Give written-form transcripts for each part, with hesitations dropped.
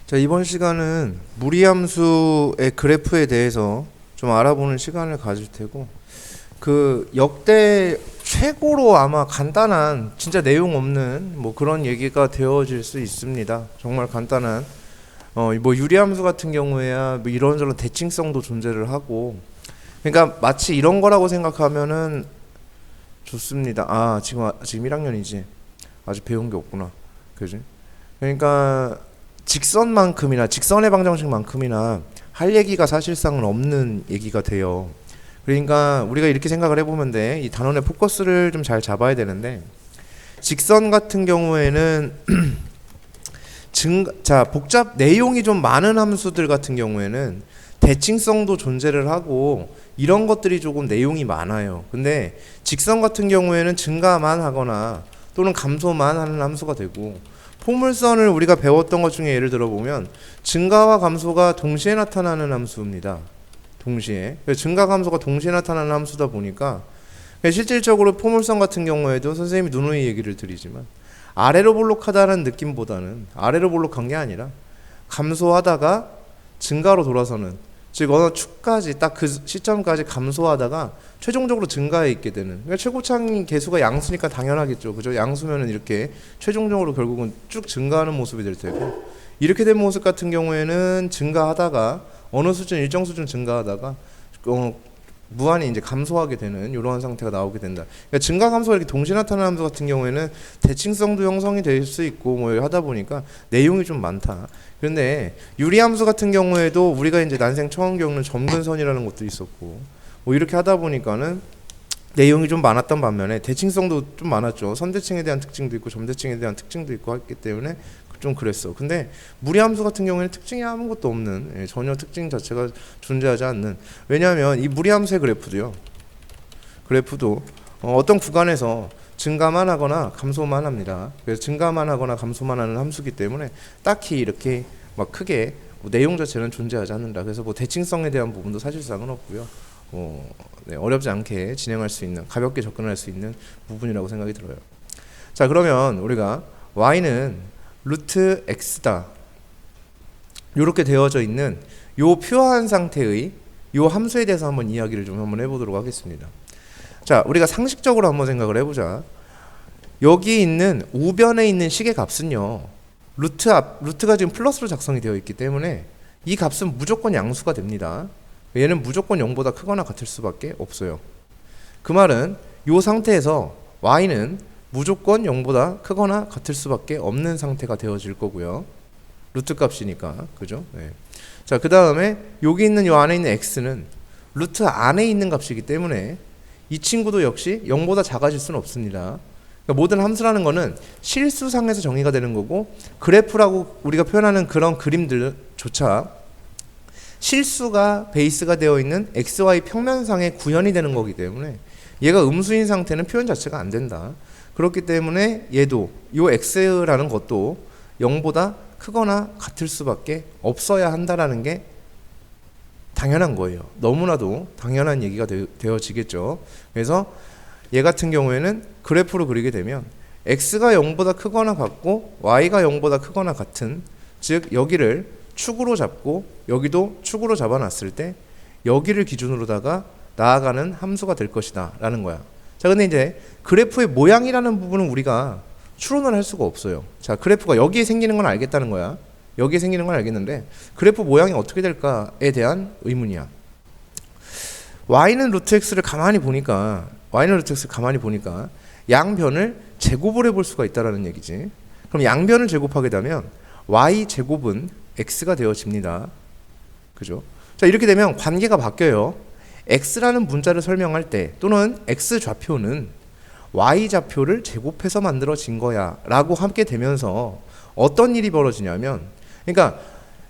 자, 이번 시간은 무리함수의 그래프에 대해서 좀 알아보는 시간을 가질 테고, 그 역대 최고로 아마 간단한 진짜 내용 없는 뭐 그런 얘기가 되어질 수 있습니다. 정말 간단한 뭐 유리함수 같은 경우에야 뭐 이런저런 대칭성도 존재를 하고, 그러니까 마치 이런 거라고 생각하면은 좋습니다. 아, 지금 1학년이지. 아직 배운 게 없구나. 그지? 그러니까 직선만큼이나 직선의 방정식만큼이나 할 얘기가 사실상은 없는 얘기가 돼요. 그러니까 우리가 이렇게 생각을 해보면 돼. 이 단원의 포커스를 좀 잘 잡아야 되는데, 직선 같은 경우에는 복잡 내용이 좀 많은 함수들 같은 경우에는 대칭성도 존재를 하고 이런 것들이 조금 내용이 많아요. 근데 직선 같은 경우에는 증가만 하거나 또는 감소만 하는 함수가 되고, 포물선을 우리가 배웠던 것 중에 예를 들어보면 증가와 감소가 동시에 나타나는 함수입니다. 동시에. 증가 감소가 동시에 나타나는 함수다 보니까 실질적으로 포물선 같은 경우에도 선생님이 누누이 얘기를 드리지만 아래로 볼록하다는 느낌보다는 아래로 볼록한 게 아니라 감소하다가 증가로 돌아서는, 즉 어느 축까지 딱 그 시점까지 감소하다가 최종적으로 증가해 있게 되는, 그러니까 최고창 개수가 양수니까 당연하겠죠. 그죠? 양수면은 이렇게 최종적으로 결국은 쭉 증가하는 모습이 될 테고, 이렇게 된 모습 같은 경우에는 증가하다가 어느 수준 일정 수준 증가하다가 무한히 이제 감소하게 되는 이러한 상태가 나오게 된다. 그러니까 증가 감소가 이렇게 동시에 나타나는 함수 같은 경우에는 대칭성도 형성이 될 수 있고 뭐 하다 보니까 내용이 좀 많다. 그런데 유리함수 같은 경우에도 우리가 이제 난생 처음 겪는 점근선이라는 것도 있었고 뭐 이렇게 하다 보니까는 내용이 좀 많았던 반면에 대칭성도 좀 많았죠. 선대칭에 대한 특징도 있고 점대칭에 대한 특징도 있고 했기 때문에 좀 그랬어. 근데 무리함수 같은 경우에는 특징이 아무것도 없는, 전혀 특징 자체가 존재하지 않는. 왜냐하면 이 무리함수의 그래프도 어떤 구간에서 증가만 하거나 감소만 합니다. 그래서 증가만 하거나 감소만 하는 함수기 때문에 딱히 이렇게 막 크게 뭐 내용 자체는 존재하지 않는다. 그래서 뭐 대칭성에 대한 부분도 사실상은 없고요. 어렵지 않게 진행할 수 있는, 가볍게 접근할 수 있는 부분이라고 생각이 들어요. 자, 그러면 우리가 y는 루트 x다 이렇게 되어져 있는 요 표한 상태의 요 함수에 대해서 한번 이야기를 좀 한번 해보도록 하겠습니다. 자, 우리가 상식적으로 한번 생각을 해보자. 여기 있는 우변에 있는 식의 값은요, 루트가 지금 플러스로 작성이 되어 있기 때문에 이 값은 무조건 양수가 됩니다. 얘는 무조건 0보다 크거나 같을 수밖에 없어요. 그 말은 이 상태에서 y는 무조건 0보다 크거나 같을 수밖에 없는 상태가 되어질 거고요. 루트 값이니까. 그죠? 네. 자, 그 다음에 여기 있는 이 안에 있는 x는 루트 안에 있는 값이기 때문에 이 친구도 역시 0보다 작아질 수는 없습니다. 그러니까 모든 함수라는 거는 실수상에서 정의가 되는 거고, 그래프라고 우리가 표현하는 그런 그림들조차 실수가 베이스가 되어 있는 xy 평면상에 구현이 되는 거기 때문에 얘가 음수인 상태는 표현 자체가 안 된다. 그렇기 때문에 얘도 요 x라는 것도 0보다 크거나 같을 수밖에 없어야 한다라는 게 당연한 거예요. 너무나도 당연한 얘기가 되어지겠죠. 그래서 얘 같은 경우에는 그래프로 그리게 되면 x가 0보다 크거나 같고 y가 0보다 크거나 같은, 즉 여기를 축으로 잡고 여기도 축으로 잡아놨을 때 여기를 기준으로다가 나아가는 함수가 될 것이다 라는 거야. 자, 근데 이제 그래프의 모양이라는 부분은 우리가 추론을 할 수가 없어요. 자, 그래프가 여기에 생기는 건 알겠다는 거야. 여기에 생기는 건 알겠는데 그래프 모양이 어떻게 될까에 대한 의문이야. y는 루트 x를 가만히 보니까 양변을 제곱을 해볼 수가 있다라는 얘기지. 그럼 양변을 제곱하게 되면 y 제곱은 x가 되어집니다. 그죠? 자, 이렇게 되면 관계가 바뀌어요. x라는 문자를 설명할 때 또는 x 좌표는 y 좌표를 제곱해서 만들어진 거야 라고 함께 되면서 어떤 일이 벌어지냐면, 그러니까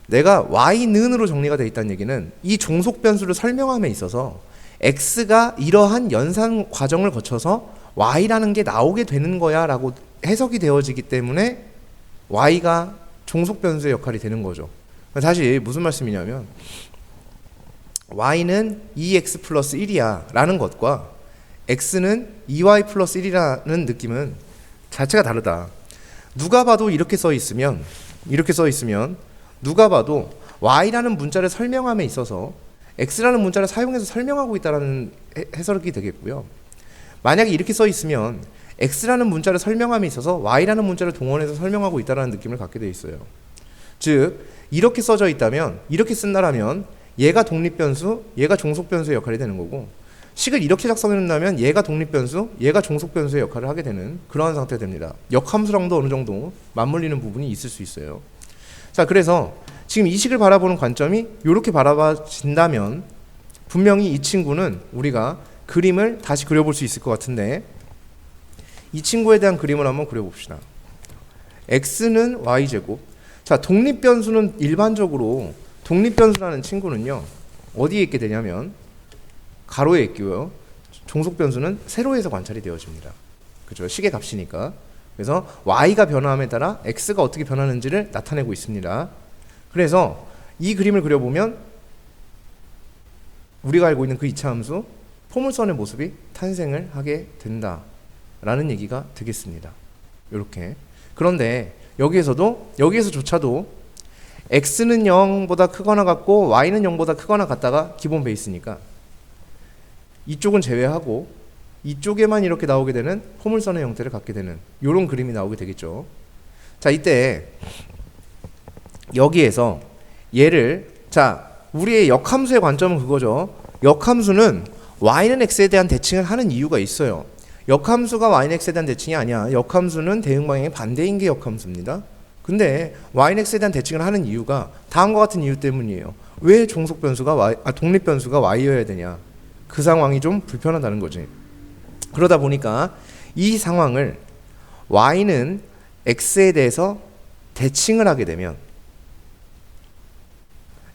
내가 y는으로 정리가 되어 있다는 얘기는 이 종속 변수를 설명함에 있어서 x가 이러한 연산 과정을 거쳐서 y라는 게 나오게 되는 거야 라고 해석이 되어지기 때문에 y가 종속 변수의 역할이 되는 거죠. 다시 무슨 말씀이냐면 y는 2x 플러스 1이야 라는 것과 x는 2y 플러스 1이라는 느낌은 자체가 다르다. 누가 봐도 이렇게 써 있으면 누가 봐도 y라는 문자를 설명함에 있어서 x라는 문자를 사용해서 설명하고 있다는 해석이 되겠고요. 만약에 이렇게 써 있으면 x라는 문자를 설명함에 있어서 y라는 문자를 동원해서 설명하고 있다는 느낌을 갖게 돼 있어요. 즉 이렇게 써져 있다면, 이렇게 쓴다라면 얘가 독립변수, 얘가 종속변수의 역할이 되는 거고, 식을 이렇게 작성해 놓는다면 얘가 독립변수, 얘가 종속변수의 역할을 하게 되는 그러한 상태가 됩니다. 역함수랑도 어느 정도 맞물리는 부분이 있을 수 있어요. 자, 그래서 지금 이 식을 바라보는 관점이 이렇게 바라봐진다면 분명히 이 친구는 우리가 그림을 다시 그려볼 수 있을 것 같은데, 이 친구에 대한 그림을 한번 그려봅시다. x는 y제곱. 자, 독립변수는 일반적으로 독립변수라는 친구는요 어디에 있게 되냐면 가로에 있고요, 종속변수는 세로에서 관찰이 되어집니다. 그죠? 식의 값이니까. 그래서 y가 변화함에 따라 x가 어떻게 변하는지를 나타내고 있습니다. 그래서 이 그림을 그려보면 우리가 알고 있는 그 이차함수 포물선의 모습이 탄생을 하게 된다라는 얘기가 되겠습니다. 이렇게. 그런데 여기에서조차도 x는 0보다 크거나 같고 y는 0보다 크거나 같다가 기본 베이스니까 이쪽은 제외하고 이쪽에만 이렇게 나오게 되는 포물선의 형태를 갖게 되는 이런 그림이 나오게 되겠죠. 자, 이때 여기에서 얘를, 자, 우리의 역함수의 관점은 그거죠. 역함수는 y는 x에 대한 대칭을 하는 이유가 있어요. 역함수가 y는 x에 대한 대칭이 아니야. 역함수는 대응 방향이 반대인 게 역함수입니다. 근데 y는 x에 대한 대칭을 하는 이유가 다음과 같은 이유 때문이에요. 왜 독립변수가 y여야 되냐? 그 상황이 좀 불편하다는 거지. 그러다 보니까 이 상황을 y는 x에 대해서 대칭을 하게 되면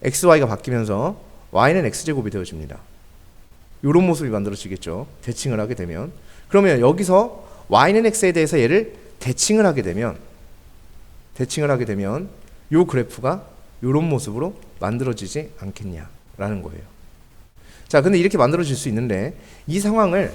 xy가 바뀌면서 y는 x제곱이 되어집니다. 이런 모습이 만들어지겠죠. 대칭을 하게 되면. 그러면 여기서 y는 x에 대해서 얘를 대칭을 하게 되면 이 그래프가 이런 모습으로 만들어지지 않겠냐라는 거예요. 자, 근데 이렇게 만들어질 수 있는데 이 상황을,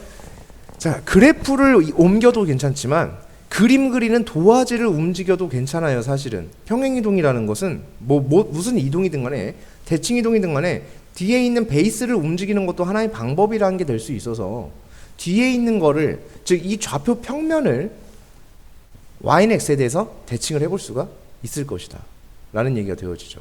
자, 그래프를 옮겨도 괜찮지만 그림 그리는 도화지를 움직여도 괜찮아요. 사실은 평행이동이라는 것은 무슨 이동이든 간에, 대칭 이동이든 간에 뒤에 있는 베이스를 움직이는 것도 하나의 방법이라는 게 될 수 있어서 뒤에 있는 거를, 즉 이 좌표 평면을 y는 x에 대해서 대칭을 해볼 수가 있을 것이다 라는 얘기가 되어지죠.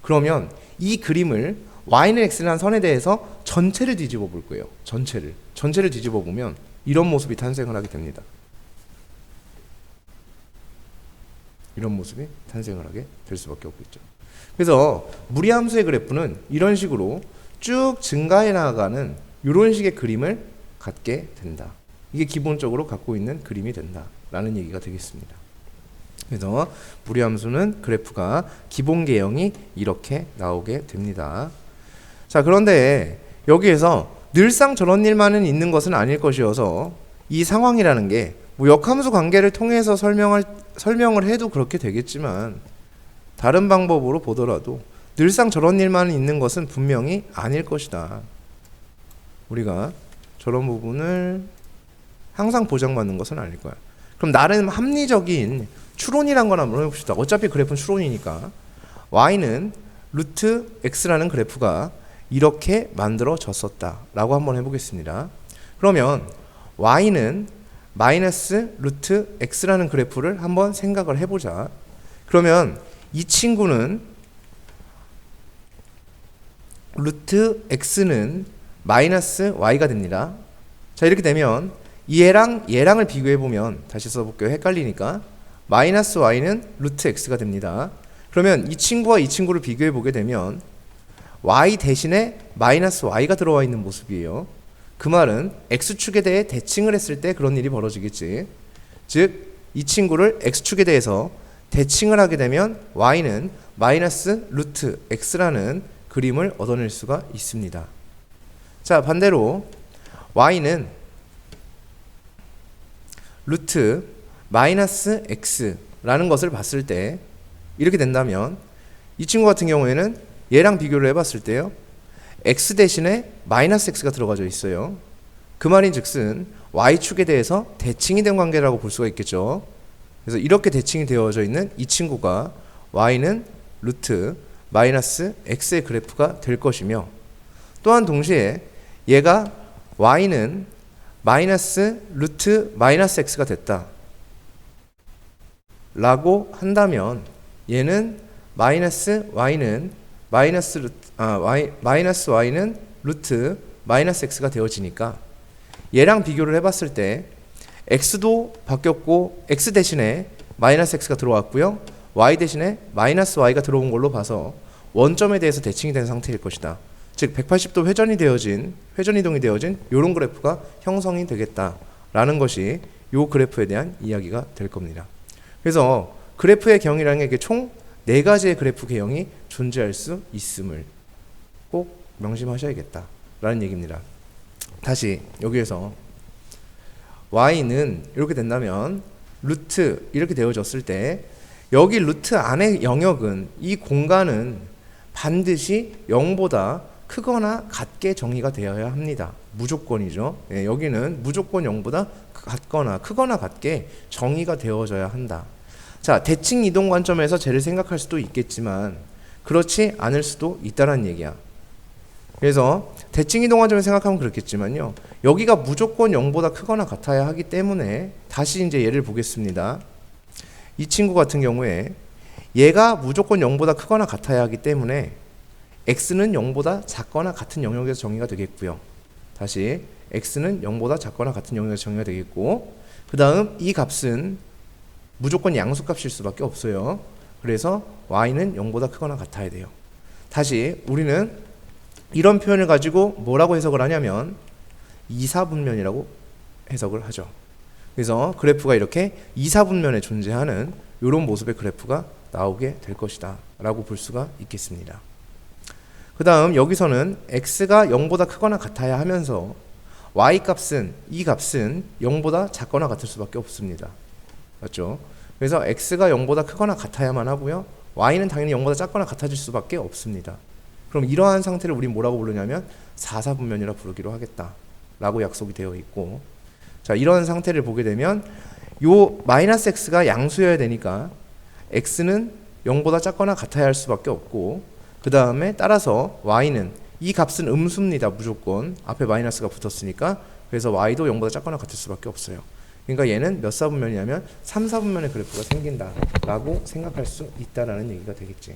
그러면 이 그림을 y는 x라는 선에 대해서 전체를 뒤집어 볼 거예요. 전체를 뒤집어 보면 이런 모습이 탄생을 하게 됩니다. 이런 모습이 탄생을 하게 될 수밖에 없겠죠. 그래서 무리함수의 그래프는 이런 식으로 쭉 증가해 나가는 이런 식의 그림을 갖게 된다. 이게 기본적으로 갖고 있는 그림이 된다라는 얘기가 되겠습니다. 그래서 무리함수는 그래프가 기본 개형이 이렇게 나오게 됩니다. 자, 그런데 여기에서 늘상 저런 일만은 있는 것은 아닐 것이어서 이 상황이라는 게 뭐 역함수 관계를 통해서 설명을 해도 그렇게 되겠지만 다른 방법으로 보더라도 늘상 저런 일만은 있는 것은 분명히 아닐 것이다. 우리가 저런 부분을 항상 보장받는 것은 아닐 거야. 그럼 나름 합리적인 추론이란 걸 한번 해봅시다. 어차피 그래프는 추론이니까 y는 루트 x라는 그래프가 이렇게 만들어졌었다 라고 한번 해보겠습니다. 그러면 y는 마이너스 루트 x라는 그래프를 한번 생각을 해보자. 그러면 이 친구는 루트 x는 마이너스 y가 됩니다. 자, 이렇게 되면 얘랑을 비교해보면, 다시 써볼게요. 헷갈리니까 마이너스 y는 루트 x가 됩니다. 그러면 이 친구와 이 친구를 비교해보게 되면 y 대신에 마이너스 y가 들어와 있는 모습이에요. 그 말은 x축에 대해 대칭을 했을 때 그런 일이 벌어지겠지. 즉 이 친구를 x축에 대해서 대칭을 하게 되면 y는 마이너스 루트 x라는 그림을 얻어낼 수가 있습니다. 자, 반대로 y는 루트 마이너스 x라는 것을 봤을 때 이렇게 된다면 이 친구 같은 경우에는 얘랑 비교를 해봤을 때요, x 대신에 마이너스 x가 들어가져 있어요. 그 말인 즉슨 y축에 대해서 대칭이 된 관계라고 볼 수가 있겠죠. 그래서 이렇게 대칭이 되어져 있는 이 친구가 y는 루트 마이너스 x의 그래프가 될 것이며, 또한 동시에 얘가 y는 마이너스 루트 마이너스 x가 됐다 라고 한다면 얘는 마이너스 y는 루트 마이너스 x가 되어지니까 얘랑 비교를 해봤을 때 x도 바뀌었고 x 대신에 마이너스 x가 들어왔고요, y 대신에 마이너스 y가 들어온 걸로 봐서 원점에 대해서 대칭이 된 상태일 것이다. 즉 180도 회전 이동이 되어진 이런 그래프가 형성이 되겠다라는 것이 이 그래프에 대한 이야기가 될 겁니다. 그래서 그래프의 경이라는 게 총 4가지의 그래프 개형이 존재할 수 있음을 꼭 명심하셔야겠다라는 얘기입니다. 다시 여기에서 y는 이렇게 된다면 루트 이렇게 되어졌을 때 여기 루트 안의 영역은, 이 공간은 반드시 0보다 크거나 같게 정의가 되어야 합니다. 무조건이죠. 예, 여기는 무조건 0보다 같거나 크거나 같게 정의가 되어져야 한다. 자, 대칭 이동 관점에서 쟤를 생각할 수도 있겠지만 그렇지 않을 수도 있다는 얘기야. 그래서 대칭 이동 관점에서 생각하면 그렇겠지만요, 여기가 무조건 0보다 크거나 같아야 하기 때문에 다시 이제 얘를 보겠습니다. 이 친구 같은 경우에 얘가 무조건 0보다 크거나 같아야 하기 때문에 x는 0보다 작거나 같은 영역에서 정의가 되겠고요. 다시 x는 0보다 작거나 같은 영역에서 정의가 되겠고, 그 다음 이 값은 무조건 양수값일 수밖에 없어요. 그래서 y는 0보다 크거나 같아야 돼요. 다시 우리는 이런 표현을 가지고 뭐라고 해석을 하냐면 이사분면이라고 해석을 하죠. 그래서 그래프가 이렇게 이사분면에 존재하는 이런 모습의 그래프가 나오게 될 것이다 라고 볼 수가 있겠습니다. 그 다음 여기서는 x가 0보다 크거나 같아야 하면서 y값은, 이 값은 0보다 작거나 같을 수밖에 없습니다. 맞죠? 그래서 x가 0보다 크거나 같아야만 하고요, y는 당연히 0보다 작거나 같아질 수밖에 없습니다. 그럼 이러한 상태를 우리 뭐라고 부르냐면 사사분면이라 부르기로 하겠다 라고 약속이 되어 있고, 자, 이런 상태를 보게 되면 요 마이너스 x가 양수여야 되니까 x는 0보다 작거나 같아야 할 수밖에 없고, 그 다음에 따라서 y는, 이 값은 음수입니다. 무조건 앞에 마이너스가 붙었으니까. 그래서 y도 0보다 작거나 같을 수밖에 없어요. 그러니까 얘는 몇 사분면이냐면 3사분면의 그래프가 생긴다 라고 생각할 수 있다라는 얘기가 되겠지.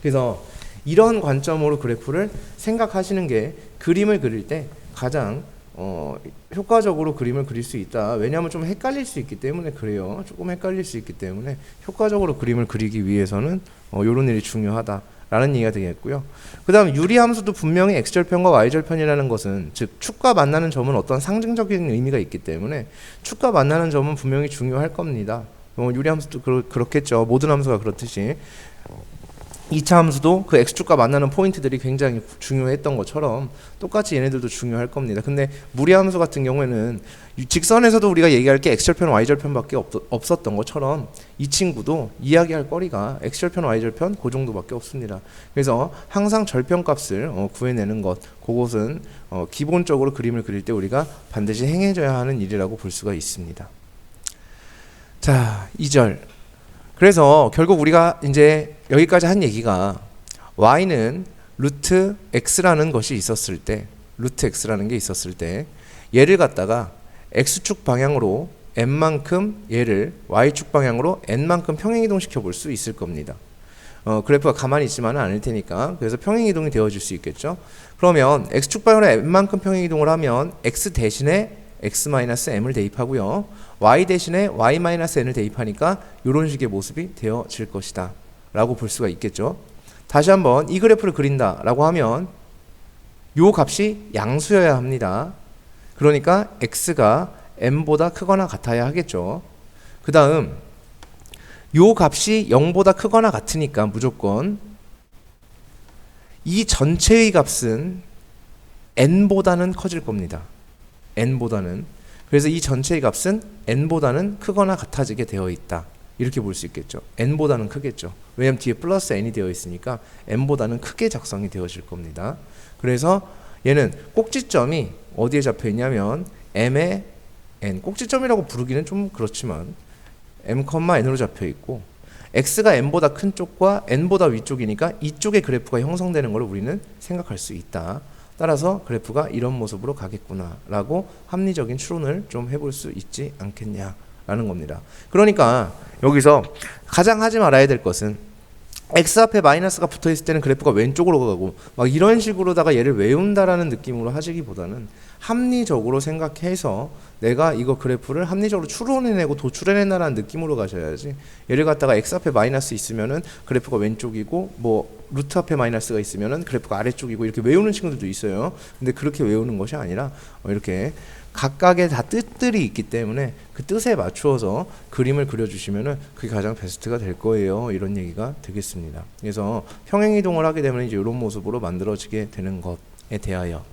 그래서 이런 관점으로 그래프를 생각하시는 게 그림을 그릴 때 가장 효과적으로 그림을 그릴 수 있다. 왜냐하면 좀 헷갈릴 수 있기 때문에 그래요. 조금 헷갈릴 수 있기 때문에 효과적으로 그림을 그리기 위해서는 이런 일이 중요하다라는 얘기가 되겠고요. 그 다음 유리함수도 분명히 x절편과 y절편이라는 것은, 즉 축과 만나는 점은 어떤 상징적인 의미가 있기 때문에 축과 만나는 점은 분명히 중요할 겁니다. 유리함수도 그렇겠죠. 모든 함수가 그렇듯이 2차 함수도 그 x축과 만나는 포인트들이 굉장히 중요했던 것처럼 똑같이 얘네들도 중요할 겁니다. 근데 무리함수 같은 경우에는 직선에서도 우리가 얘기할 게 x절편, y절편밖에 없었던 것처럼 이 친구도 이야기할 거리가 x절편, y절편 그 정도밖에 없습니다. 그래서 항상 절편값을 구해내는 것, 그것은 기본적으로 그림을 그릴 때 우리가 반드시 행해져야 하는 일이라고 볼 수가 있습니다. 자, 2절. 그래서 결국 우리가 이제 여기까지 한 얘기가 y는 루트 x라는 것이 있었을 때, 루트 x라는 게 있었을 때 얘를 갖다가 x축 방향으로 n만큼, 얘를 y축 방향으로 n만큼 평행이동 시켜 볼 수 있을 겁니다. 그래프가 가만히 있지만은 않을 테니까. 그래서 평행이동이 되어질 수 있겠죠. 그러면 x축 방향으로 n만큼 평행이동을 하면 x 대신에 x-m을 대입하고요, y 대신에 y-n을 대입하니까 이런 식의 모습이 되어질 것이다 라고 볼 수가 있겠죠. 다시 한번 이 그래프를 그린다 라고 하면 요 값이 양수여야 합니다. 그러니까 x가 m보다 크거나 같아야 하겠죠. 그 다음 요 값이 0보다 크거나 같으니까 무조건 이 전체의 값은 n보다는 커질 겁니다. n보다는. 그래서 이 전체의 값은 n보다는 크거나 같아지게 되어 있다. 이렇게 볼 수 있겠죠. n보다는 크겠죠. 왜냐면 뒤에 플러스 n이 되어 있으니까 n보다는 크게 작성이 되어질 겁니다. 그래서 얘는 꼭지점이 어디에 잡혀 있냐면 m의 n, 꼭지점이라고 부르기는 좀 그렇지만 m, n으로 잡혀 있고 x가 n보다 큰 쪽과 n보다 위쪽이니까 이쪽의 그래프가 형성되는 걸 우리는 생각할 수 있다. 따라서 그래프가 이런 모습으로 가겠구나 라고 합리적인 추론을 좀 해볼 수 있지 않겠냐 라는 겁니다. 그러니까 여기서 가장 하지 말아야 될 것은 x 앞에 마이너스가 붙어 있을 때는 그래프가 왼쪽으로 가고 막 이런 식으로다가 얘를 외운다라는 느낌으로 하시기보다는 합리적으로 생각해서 내가 이거 그래프를 합리적으로 추론해내고 도출해낸다라는 느낌으로 가셔야지. 얘를 갖다가 x 앞에 마이너스 있으면은 그래프가 왼쪽이고 뭐 루트 앞에 마이너스가 있으면은 그래프가 아래쪽이고 이렇게 외우는 친구들도 있어요. 근데 그렇게 외우는 것이 아니라 이렇게 각각의 다 뜻들이 있기 때문에 그 뜻에 맞추어서 그림을 그려주시면은 그게 가장 베스트가 될 거예요. 이런 얘기가 되겠습니다. 그래서 평행이동을 하게 되면 이제 이런 모습으로 만들어지게 되는 것에 대하여.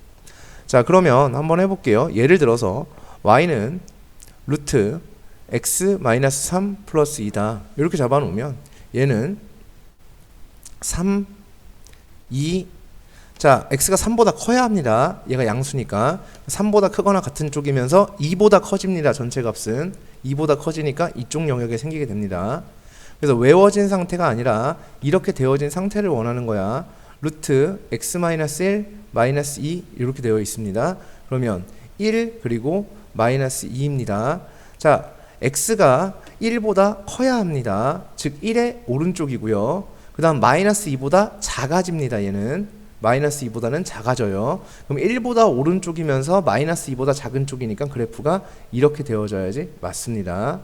자, 그러면 한번 해볼게요. 예를 들어서 y는 루트 x-3 플러스 2다. 이렇게 잡아놓으면 얘는 3, 2, 자, x가 3보다 커야 합니다. 얘가 양수니까 3보다 크거나 같은 쪽이면서 2보다 커집니다. 전체 값은 2보다 커지니까 이쪽 영역에 생기게 됩니다. 그래서 외워진 상태가 아니라 이렇게 되어진 상태를 원하는 거야. 루트 x-1 마이너스 2 이렇게 되어 있습니다. 그러면 1 그리고 마이너스 2입니다. 자, x가 1보다 커야 합니다. 즉 1의 오른쪽이고요. 그 다음 마이너스 2보다 작아집니다. 얘는 마이너스 2보다는 작아져요. 그럼 1보다 오른쪽이면서 마이너스 2보다 작은 쪽이니까 그래프가 이렇게 되어져야지 맞습니다.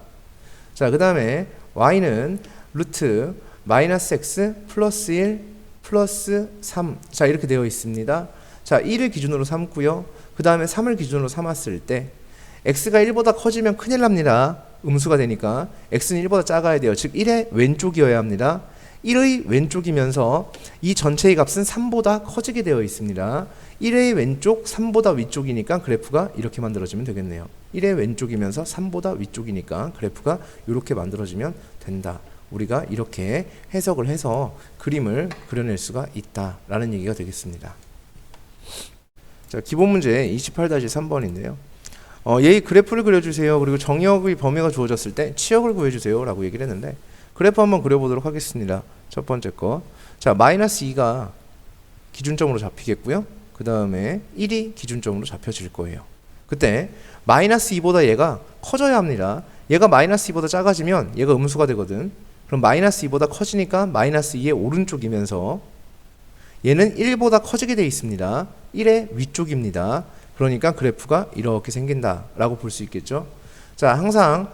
자, 그 다음에 y는 루트 마이너스 x 플러스 1 플러스 3. 자, 이렇게 되어 있습니다. 자, 1을 기준으로 삼고요. 그 다음에 3을 기준으로 삼았을 때 x가 1보다 커지면 큰일 납니다. 음수가 되니까 x는 1보다 작아야 돼요. 즉 1의 왼쪽이어야 합니다. 1의 왼쪽이면서 이 전체의 값은 3보다 커지게 되어 있습니다. 1의 왼쪽, 3보다 위쪽이니까 그래프가 이렇게 만들어지면 되겠네요. 1의 왼쪽이면서 3보다 위쪽이니까 그래프가 이렇게 만들어지면 된다. 우리가 이렇게 해석을 해서 그림을 그려낼 수가 있다라는 얘기가 되겠습니다. 자, 기본 문제 28-3번인데요. 얘의 그래프를 그려주세요. 그리고 정역의 범위가 주어졌을 때 치역을 구해주세요 라고 얘기를 했는데 그래프 한번 그려보도록 하겠습니다. 첫 번째 거. 자, 마이너스 2가 기준점으로 잡히겠고요. 그 다음에 1이 기준점으로 잡혀질 거예요. 그때 마이너스 2보다 얘가 커져야 합니다. 얘가 마이너스 2보다 작아지면 얘가 음수가 되거든. 그럼 마이너스 2보다 커지니까 마이너스 2의 오른쪽이면서 얘는 1보다 커지게 되어 있습니다. 1의 위쪽입니다. 그러니까 그래프가 이렇게 생긴다 라고 볼 수 있겠죠. 자, 항상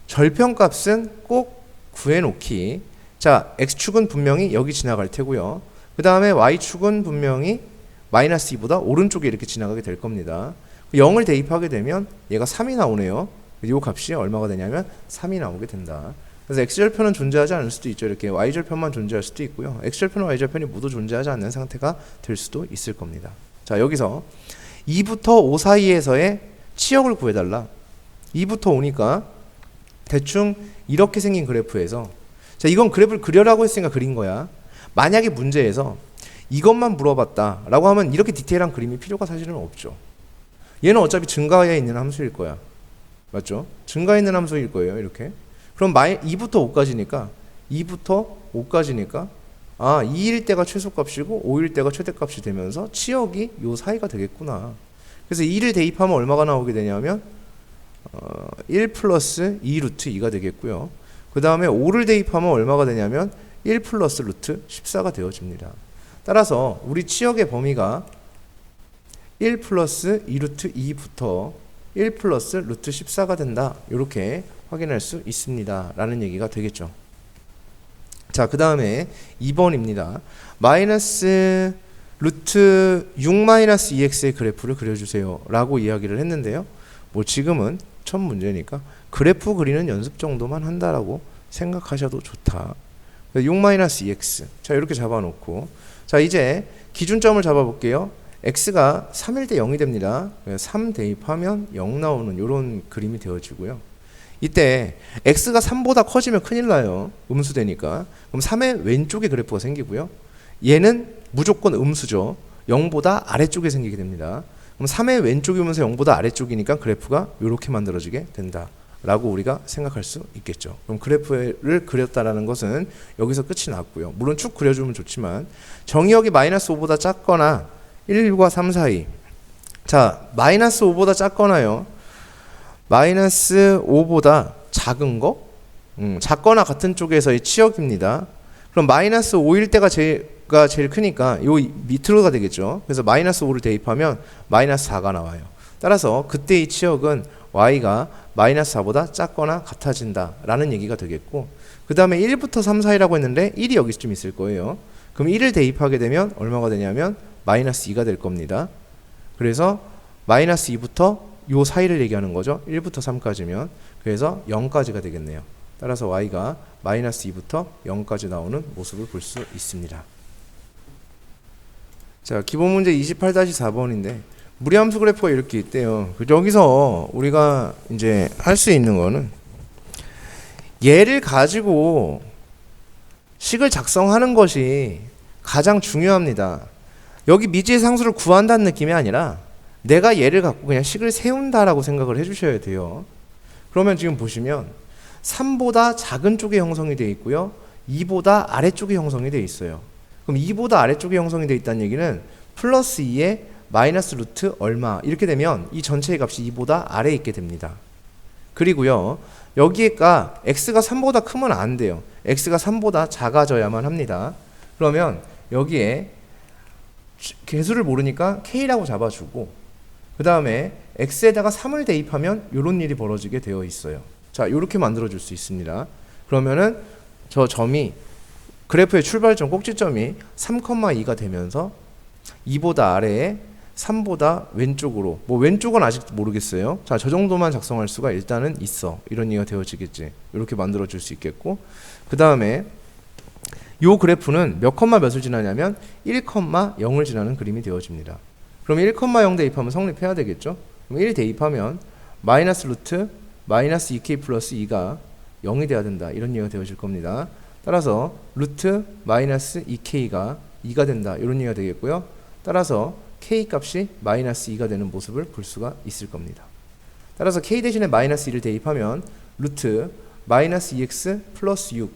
절편값은 꼭 구해놓기. 자, x축은 분명히 여기 지나갈 테고요. 그 다음에 y축은 분명히 마이너스 2보다 오른쪽에 이렇게 지나가게 될 겁니다. 0을 대입하게 되면 얘가 3이 나오네요. 이 값이 얼마가 되냐면 3이 나오게 된다. 그래서 x절편은 존재하지 않을 수도 있죠. 이렇게 y절편만 존재할 수도 있고요. x절편과 y절편이 모두 존재하지 않는 상태가 될 수도 있을 겁니다. 자, 여기서 2부터 5 사이에서의 치역을 구해달라. 2부터 5니까 대충 이렇게 생긴 그래프에서, 자, 이건 그래프를 그려라고 했으니까 그린 거야. 만약에 문제에서 이것만 물어봤다 라고 하면 이렇게 디테일한 그림이 필요가 사실은 없죠. 얘는 어차피 증가에 있는 함수일 거야. 맞죠? 증가에 있는 함수일 거예요. 이렇게. 그럼 2부터 5까지니까 2부터 5까지니까 2일 때가 최소값이고 5일 때가 최대값이 되면서 치역이 요 사이가 되겠구나. 그래서 2를 대입하면 얼마가 나오게 되냐면 1 플러스 2 루트 2가 되겠고요. 그 다음에 5를 대입하면 얼마가 되냐면 1 플러스 루트 14가 되어집니다. 따라서 우리 치역의 범위가 1 플러스 2 루트 2부터 1 플러스 루트 14가 된다. 이렇게 확인할 수 있습니다. 라는 얘기가 되겠죠. 자, 그 다음에 2번입니다. 마이너스 루트 6 마이너스 2x의 그래프를 그려주세요 라고 이야기를 했는데요. 뭐 지금은 첫 문제니까 그래프 그리는 연습 정도만 한다라고 생각하셔도 좋다. 6 마이너스 2x. 자, 이렇게 잡아놓고, 자, 이제 기준점을 잡아볼게요. x가 3일 때 0이 됩니다. 3 대입하면 0 나오는 이런 그림이 되어지고요. 이때 x가 3보다 커지면 큰일 나요. 음수되니까. 그럼 3의 왼쪽에 그래프가 생기고요. 얘는 무조건 음수죠. 0보다 아래쪽에 생기게 됩니다. 그럼 3의 왼쪽이면서 0보다 아래쪽이니까 그래프가 이렇게 만들어지게 된다 라고 우리가 생각할 수 있겠죠. 그럼 그래프를 그렸다라는 것은 여기서 끝이 났고요. 물론 쭉 그려주면 좋지만 정의역이 마이너스 5보다 작거나 1과 3 사이. 자, 마이너스 5보다 작거나요. 마이너스 5보다 작은 거? 작거나 같은 쪽에서의 치역입니다. 그럼 마이너스 5일 때가 제일 크니까 요 밑으로가 되겠죠. 그래서 마이너스 5를 대입하면 마이너스 4가 나와요. 따라서 그때의 치역은 y가 마이너스 4보다 작거나 같아진다 라는 얘기가 되겠고, 그 다음에 1부터 3 사이라고 했는데 1이 여기쯤 있을 거예요. 그럼 1을 대입하게 되면 얼마가 되냐면 마이너스 2가 될 겁니다. 그래서 마이너스 2부터 요 사이를 얘기하는 거죠. 1부터 3까지면. 그래서 0까지가 되겠네요. 따라서 y가 마이너스 2부터 0까지 나오는 모습을 볼 수 있습니다. 자, 기본 문제 28-4번인데 무리함수 그래프가 이렇게 있대요. 여기서 우리가 이제 할 수 있는 거는 얘를 가지고 식을 작성하는 것이 가장 중요합니다. 여기 미지의 상수를 구한다는 느낌이 아니라 내가 얘를 갖고 그냥 식을 세운다라고 생각을 해주셔야 돼요. 그러면 지금 보시면 3보다 작은 쪽에 형성이 되어 있고요. 2보다 아래쪽에 형성이 되어 있어요. 그럼 2보다 아래쪽에 형성이 되어 있다는 얘기는 플러스 2에 마이너스 루트 얼마 이렇게 되면 이 전체의 값이 2보다 아래에 있게 됩니다. 그리고요. 여기에가 x가 3보다 크면 안 돼요. x가 3보다 작아져야만 합니다. 그러면 여기에 개수를 모르니까 k라고 잡아주고 그 다음에 x에다가 3을 대입하면 이런 일이 벌어지게 되어 있어요. 자, 이렇게 만들어줄 수 있습니다. 그러면은 저 점이 그래프의 출발점 꼭지점이 3,2가 되면서 2보다 아래에 3보다 왼쪽으로, 뭐 왼쪽은 아직 모르겠어요. 자, 저 정도만 작성할 수가 일단은 있어. 이런 얘기가 되어지겠지. 이렇게 만들어줄 수 있겠고, 그 다음에 요 그래프는 몇 컴마 몇을 지나냐면 1,0을 지나는 그림이 되어집니다. 그럼 1,0 대입하면 성립해야 되겠죠? 그럼 1 대입하면 마이너스 루트 마이너스 2k 플러스 2가 0이 돼야 된다. 이런 얘기가 되어질 겁니다. 따라서 루트 마이너스 2k가 2가 된다. 이런 얘기가 되겠고요. 따라서 k 값이 마이너스 2가 되는 모습을 볼 수가 있을 겁니다. 따라서 k 대신에 마이너스 2를 대입하면 루트 마이너스 2x 플러스 6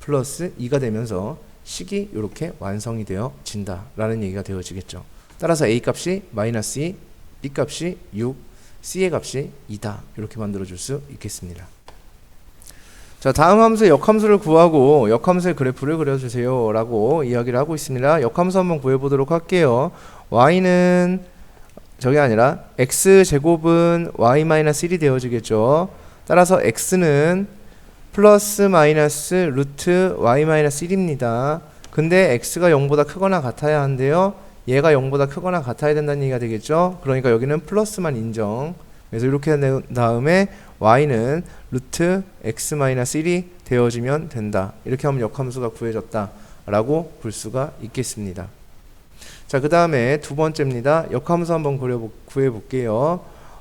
플러스 2가 되면서 식이 이렇게 완성이 되어진다 라는 얘기가 되어지겠죠. 따라서 a 값이 마이너스 2, b 값이 6, c의 값이 2다. 이렇게 만들어줄 수 있겠습니다. 자, 다음 함수의 역함수를 구하고 역함수의 그래프를 그려주세요 라고 이야기를 하고 있습니다. 역함수 한번 구해보도록 할게요. y는 저게 아니라 x제곱은 y-1이 되어지겠죠. 따라서 x는 플러스 마이너스 루트 y-1입니다. 근데 x가 0보다 크거나 같아야 한대요. 얘가 0보다 크거나 같아야 된다는 얘기가 되겠죠. 그러니까 여기는 플러스만 인정. 그래서 이렇게 된 다음에 y는 루트 x-1이 되어지면 된다. 이렇게 하면 역함수가 구해졌다 라고 볼 수가 있겠습니다. 자, 그 다음에 두 번째입니다. 역함수 한번 구해볼게요.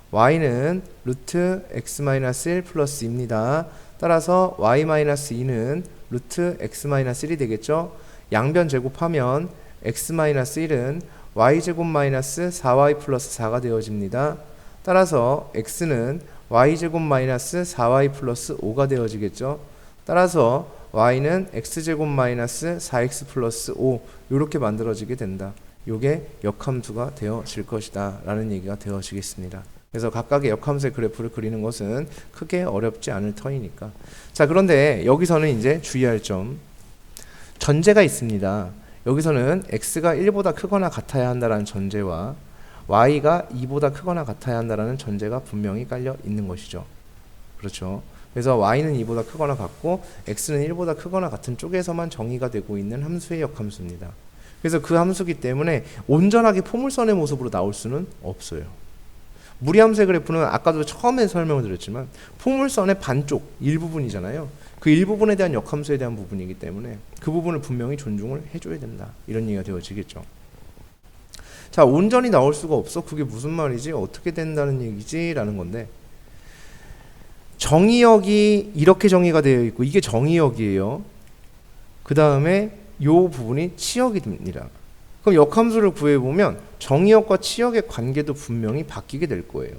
y는 루트 x-1 플러스 2입니다. 따라서 y-2는 루트 x-1이 되겠죠. 양변 제곱하면 x-1은 y제곱 마이너스 4y 플러스 4가 되어집니다. 따라서 x는 y제곱 마이너스 4y 플러스 5가 되어지겠죠. 따라서 y는 x제곱 마이너스 4x 플러스 5 이렇게 만들어지게 된다. 요게 역함수가 되어질 것이다 라는 얘기가 되어지겠습니다. 그래서 각각의 역함수의 그래프를 그리는 것은 크게 어렵지 않을 터이니까. 자, 그런데 여기서는 이제 주의할 점, 전제가 있습니다. 여기서는 x가 1보다 크거나 같아야 한다는 전제와 y가 2보다 크거나 같아야 한다는 전제가 분명히 깔려 있는 것이죠. 그렇죠. 그래서 y는 2보다 크거나 같고 x는 1보다 크거나 같은 쪽에서만 정의가 되고 있는 함수의 역함수입니다. 그래서 그 함수기 때문에 온전하게 포물선의 모습으로 나올 수는 없어요. 무리함수의 그래프는 아까도 처음에 설명을 드렸지만 포물선의 반쪽 일부분이잖아요. 그 일부분에 대한 역함수에 대한 부분이기 때문에 그 부분을 분명히 존중을 해줘야 된다. 이런 얘기가 되어지겠죠. 자, 온전히 나올 수가 없어. 그게 무슨 말이지? 어떻게 된다는 얘기지? 라는 건데, 정의역이 이렇게 정의가 되어 있고 이게 정의역이에요. 그 다음에 요 부분이 치역이 됩니다. 그럼 역함수를 구해보면 정의역과 치역의 관계도 분명히 바뀌게 될 거예요.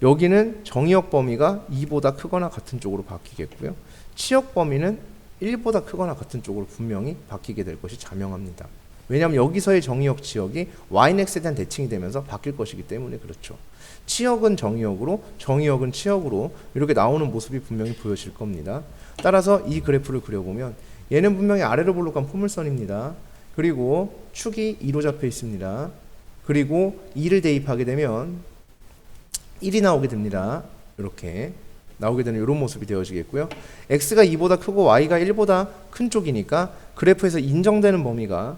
여기는 정의역 범위가 2보다 크거나 같은 쪽으로 바뀌겠고요. 치역 범위는 1보다 크거나 같은 쪽으로 분명히 바뀌게 될 것이 자명합니다. 왜냐하면 여기서의 정의역 치역이 yx에 대한 대칭이 되면서 바뀔 것이기 때문에 그렇죠. 치역은 정의역으로, 정의역은 치역으로 이렇게 나오는 모습이 분명히 보여질 겁니다. 따라서 이 그래프를 그려보면 얘는 분명히 아래로 볼록한 포물선입니다. 그리고 축이 2로 잡혀 있습니다. 그리고 2를 대입하게 되면 1이 나오게 됩니다. 이렇게 나오게 되는 이런 모습이 되어지겠고요. x가 2보다 크고 y가 1보다 큰 쪽이니까 그래프에서 인정되는 범위가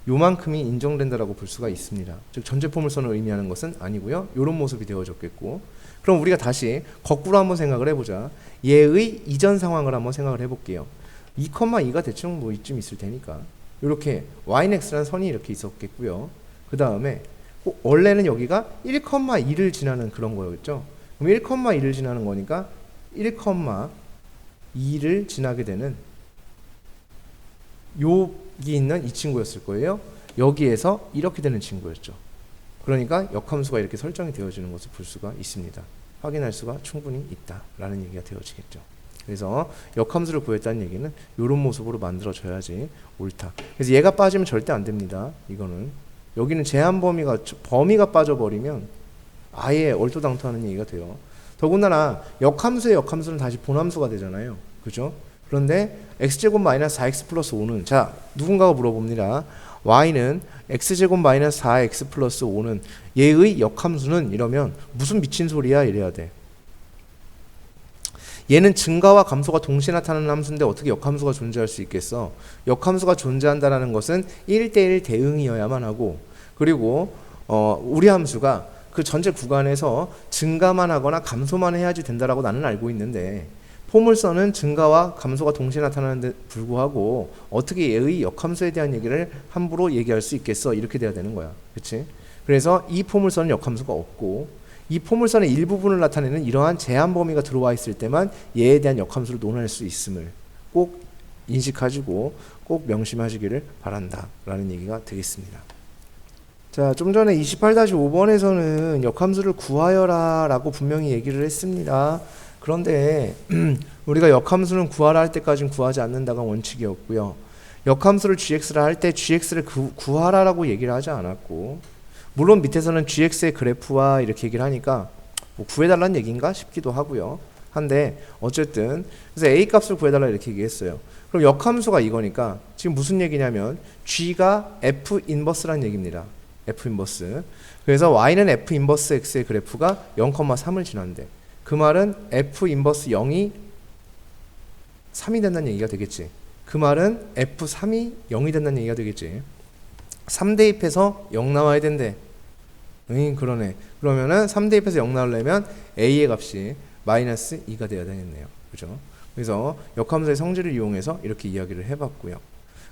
요만큼이 인정된다라고 볼 수가 있습니다. 즉 전체 포물선을 의미하는 것은 아니고요. 이런 모습이 되어졌겠고, 그럼 우리가 다시 거꾸로 한번 생각을 해보자. 얘의 이전 상황을 한번 생각을 해볼게요. 2,2가 대충 뭐 이쯤 있을 테니까 이렇게 yx라는 선이 이렇게 있었겠고요. 그 다음에 원래는 여기가 1,2를 지나는 그런 거였죠. 그럼 1,2를 지나는 거니까 1,2를 지나게 되는 여기 있는 이 친구였을 거예요. 여기에서 이렇게 되는 친구였죠. 그러니까 역함수가 이렇게 설정이 되어지는 것을 볼 수가 있습니다. 확인할 수가 충분히 있다라는 얘기가 되어지겠죠. 그래서 역함수를 구했다는 얘기는 이런 모습으로 만들어져야지 옳다. 그래서 얘가 빠지면 절대 안 됩니다. 이거는 여기는 제한 범위가 빠져버리면 아예 얼토당토하는 얘기가 돼요. 더군다나 역함수의 역함수는 다시 본함수가 되잖아요. 그죠? 그런데 x제곱 마이너스 4x 플러스 5는 자 누군가가 물어봅니다. y는 x제곱 마이너스 4x 플러스 5는 얘의 역함수는 이러면 무슨 미친 소리야 이래야 돼. 얘는 증가와 감소가 동시에 나타나는 함수인데 어떻게 역함수가 존재할 수 있겠어? 역함수가 존재한다는 것은 1대1 대응이어야만 하고, 그리고 우리 함수가 그 전체 구간에서 증가만 하거나 감소만 해야지 된다라고 나는 알고 있는데, 포물선은 증가와 감소가 동시에 나타나는데 불구하고 어떻게 얘의 역함수에 대한 얘기를 함부로 얘기할 수 있겠어? 이렇게 돼야 되는 거야. 그치? 그래서 이 포물선은 역함수가 없고, 이 포물선의 일부분을 나타내는 이러한 제한 범위가 들어와 있을 때만 얘에 대한 역함수를 논할 수 있음을 꼭 인식하시고 꼭 명심하시기를 바란다 라는 얘기가 되겠습니다. 자, 좀 전에 28-5번에서는 역함수를 구하여라 라고 분명히 얘기를 했습니다. 그런데 우리가 역함수는 구하라 할 때까지는 구하지 않는다가 원칙이었고요. 역함수를 gx라 할 때 gx를 구하라라고 얘기를 하지 않았고, 물론 밑에서는 gx의 그래프와 이렇게 얘기를 하니까 뭐 구해달라는 얘기인가 싶기도 하고요. 한데 어쨌든 그래서 a 값을 구해달라 이렇게 얘기했어요. 그럼 역함수가 이거니까 지금 무슨 얘기냐면 g가 f 인버스라는 얘기입니다. f 인버스. 그래서 y는 f 인버스 x의 그래프가 0,3을 지난대. 그 말은 f 인버스 0이 3이 된다는 얘기가 되겠지. 그 말은 f3이 0이 된다는 얘기가 되겠지. 3 대입해서 0 나와야 된대. 그러네. 그러면은 3 대입해서 0 나오려면 a의 값이 마이너스 2가 돼야 되겠네요. 그죠? 그래서 역함수의 성질을 이용해서 이렇게 이야기를 해봤고요.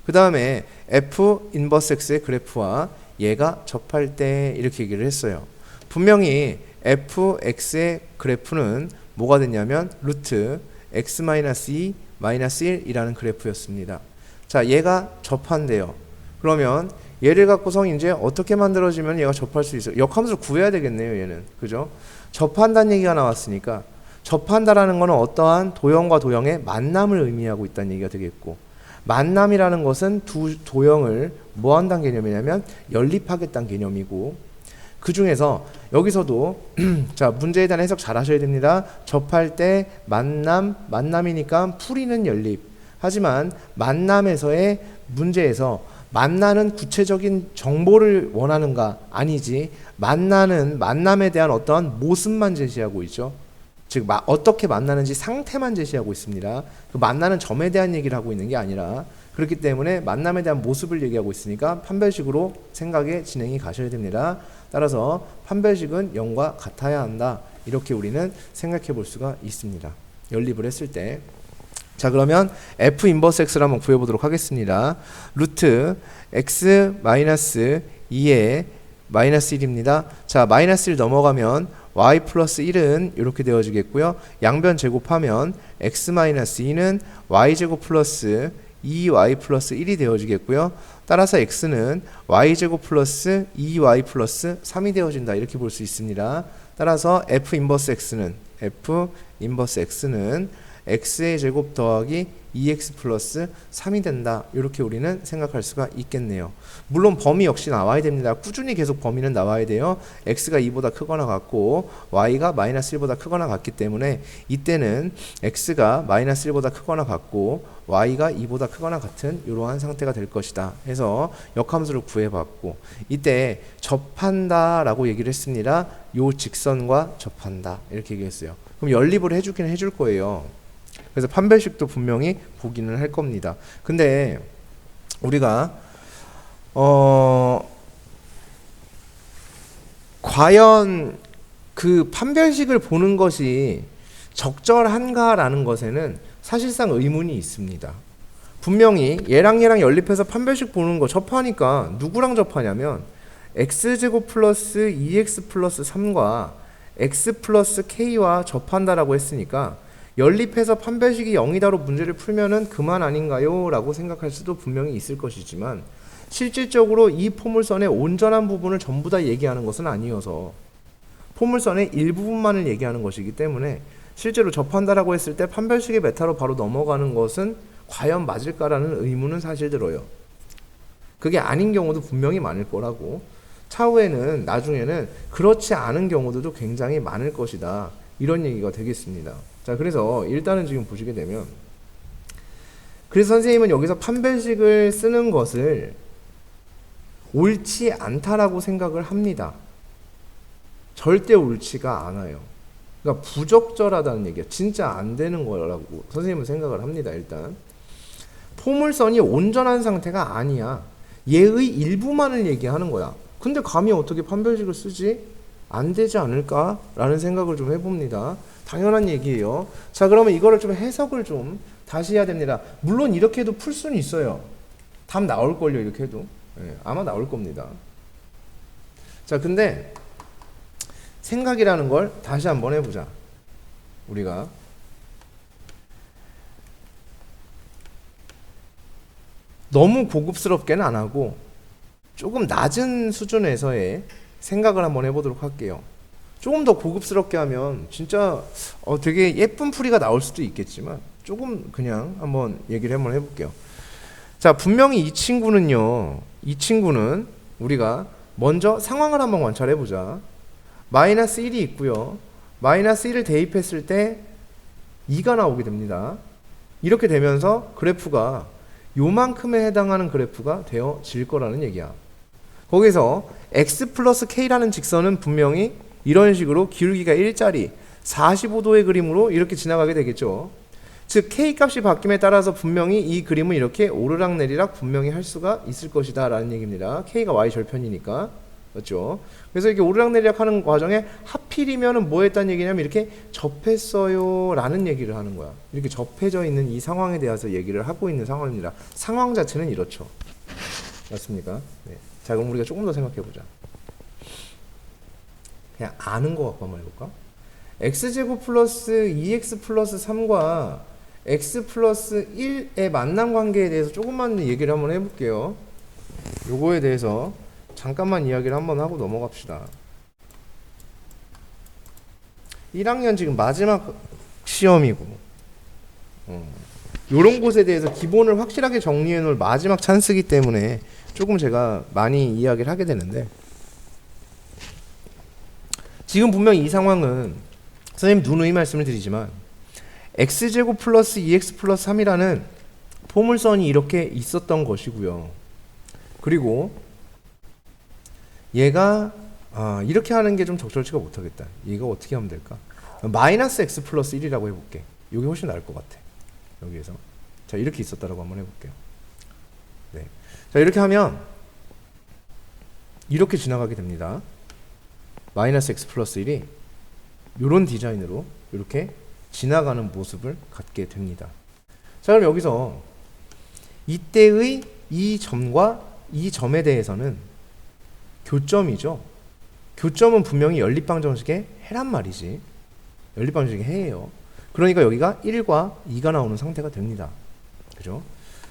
그 다음에 f 인버스 x의 그래프와 얘가 접할 때 이렇게 얘기를 했어요. 분명히 fx의 그래프는 뭐가 됐냐면 루트 x 마이너스 2 마이너스 1이라는 그래프였습니다. 자, 얘가 접한대요. 그러면 얘를 갖고서 이제 어떻게 만들어지면 얘가 접할 수 있어요? 역함수를 구해야 되겠네요, 얘는. 그죠? 접한다는 얘기가 나왔으니까 접한다라는 거는 어떠한 도형과 도형의 만남을 의미하고 있다는 얘기가 되겠고, 만남이라는 것은 두 도형을 뭐 한다는 개념이냐면 연립하겠다는 개념이고, 그 중에서 여기서도 자, 문제에 대한 해석 잘 하셔야 됩니다. 접할 때 만남이니까 풀이는 연립. 하지만 만남에서의 문제에서 만나는 구체적인 정보를 원하는가? 아니지. 만남에 대한 어떠한 모습만 제시하고 있죠. 즉 어떻게 만나는지 상태만 제시하고 있습니다. 그 만나는 점에 대한 얘기를 하고 있는 게 아니라, 그렇기 때문에 만남에 대한 모습을 얘기하고 있으니까 판별식으로 생각에 진행이 가셔야 됩니다. 따라서 판별식은 0과 같아야 한다. 이렇게 우리는 생각해 볼 수가 있습니다. 연립을 했을 때. 자, 그러면 f 인버스 x를 한번 구해보도록 하겠습니다. 루트 x 마이너스 2에 마이너스 1입니다. 자, 마이너스 1 넘어가면 y 플러스 1은 이렇게 되어지겠고요. 양변 제곱하면 x 마이너스 2는 y 제곱 플러스 2y 플러스 1이 되어지겠고요. 따라서 x는 y제곱 플러스 2y 플러스 3이 되어진다. 이렇게 볼 수 있습니다. 따라서 f 인버스 x는 x의 제곱 더하기 2x 플러스 3이 된다. 이렇게 우리는 생각할 수가 있겠네요. 물론 범위 역시 나와야 됩니다. 꾸준히 계속 범위는 나와야 돼요. x가 2보다 크거나 같고 y가 마이너스 1보다 크거나 같기 때문에 이때는 x가 마이너스 1보다 크거나 같고 y가 2보다 크거나 같은 이러한 상태가 될 것이다. 해서 역함수를 구해봤고 이때 접한다 라고 얘기를 했습니다. 요 직선과 접한다 이렇게 얘기했어요. 그럼 연립을 해주긴 해줄 거예요. 그래서 판별식도 분명히 보기는 할 겁니다. 근데 우리가 과연 그 판별식을 보는 것이 적절한가라는 것에는 사실상 의문이 있습니다. 분명히 얘랑 연립해서 판별식 보는 거 접하니까 누구랑 접하냐면 x제곱 플러스 2x 플러스 3과 x 플러스 k와 접한다라고 했으니까 연립해서 판별식이 0이다로 문제를 풀면은 그만 아닌가요? 라고 생각할 수도 분명히 있을 것이지만 실질적으로 이 포물선의 온전한 부분을 전부 다 얘기하는 것은 아니어서 포물선의 일부분만을 얘기하는 것이기 때문에 실제로 접한다라고 했을 때 판별식의 메타로 바로 넘어가는 것은 과연 맞을까라는 의문은 사실 들어요. 그게 아닌 경우도 분명히 많을 거라고, 차후에는 나중에는 그렇지 않은 경우들도 굉장히 많을 것이다, 이런 얘기가 되겠습니다. 자, 그래서 일단은 지금 보시게 되면, 그래서 선생님은 여기서 판별식을 쓰는 것을 옳지 않다라고 생각을 합니다. 절대 옳지가 않아요. 그러니까 부적절하다는 얘기야. 진짜 안 되는 거라고 선생님은 생각을 합니다. 일단 포물선이 온전한 상태가 아니야. 얘의 일부만을 얘기하는 거야. 근데 감히 어떻게 판별식을 쓰지? 안 되지 않을까? 라는 생각을 좀 해봅니다. 당연한 얘기예요. 자, 그러면 이거를 좀 해석을 좀 다시 해야 됩니다. 물론 이렇게 해도 풀 수는 있어요. 답 나올걸요, 이렇게 해도. 네, 아마 나올 겁니다. 자, 근데 생각이라는 걸 다시 한번 해보자. 우리가 너무 고급스럽게는 안 하고 조금 낮은 수준에서의 생각을 한번 해보도록 할게요. 조금 더 고급스럽게 하면 진짜 되게 예쁜 풀이가 나올 수도 있겠지만 조금 그냥 한번 얘기를 한번 해볼게요. 자, 분명히 이 친구는 우리가 먼저 상황을 한번 관찰해보자. 마이너스 1이 있고요. 마이너스 1을 대입했을 때 2가 나오게 됩니다. 이렇게 되면서 그래프가 요만큼에 해당하는 그래프가 되어질 거라는 얘기야. 거기서 x 플러스 k라는 직선은 분명히 이런 식으로 기울기가 1짜리 45도의 그림으로 이렇게 지나가게 되겠죠. 즉 k 값이 바뀜에 따라서 분명히 이 그림은 이렇게 오르락내리락 분명히 할 수가 있을 것이다 라는 얘기입니다. k가 y 절편이니까. 맞죠? 그래서 이렇게 오르락내리락 하는 과정에 하필이면 뭐 했다는 얘기냐면 이렇게 접했어요 라는 얘기를 하는 거야. 이렇게 접해져 있는 이 상황에 대해서 얘기를 하고 있는 상황입니다. 상황 자체는 이렇죠. 맞습니까? 네. 자, 그럼 우리가 조금 더 생각해보자. 그냥 아는 거 갖고 한번 해볼까? x제곱 플러스 2x 플러스 3과 x 플러스 1의 만남 관계에 대해서 조금만 얘기를 한번 해볼게요. 요거에 대해서 잠깐만 이야기를 한번 하고 넘어갑시다. 1학년 지금 마지막 시험이고 요런 곳에 대해서 기본을 확실하게 정리해 놓을 마지막 찬스이기 때문에 조금 제가 많이 이야기를 하게 되는데, 지금 분명 이 상황은 선생님 누누이 말씀을 드리지만 x제곱 플러스 2x 플러스 3이라는 포물선이 이렇게 있었던 것이고요. 그리고 얘가 이렇게 하는 게 좀 적절치가 못하겠다. 얘가 어떻게 하면 될까? 마이너스 x 플러스 1이라고 해볼게. 이게 훨씬 나을 것 같아. 여기에서 자, 이렇게 있었다라고 한번 해볼게요. 네. 자, 이렇게 하면 이렇게 지나가게 됩니다. 마이너스 x 플러스 1이 이런 디자인으로 이렇게 지나가는 모습을 갖게 됩니다. 자, 그럼 여기서 이때의 이 점과 이 점에 대해서는 교점이죠. 교점은 분명히 연립방정식의 해란 말이지. 연립방정식의 해예요. 그러니까 여기가 1과 2가 나오는 상태가 됩니다. 그죠?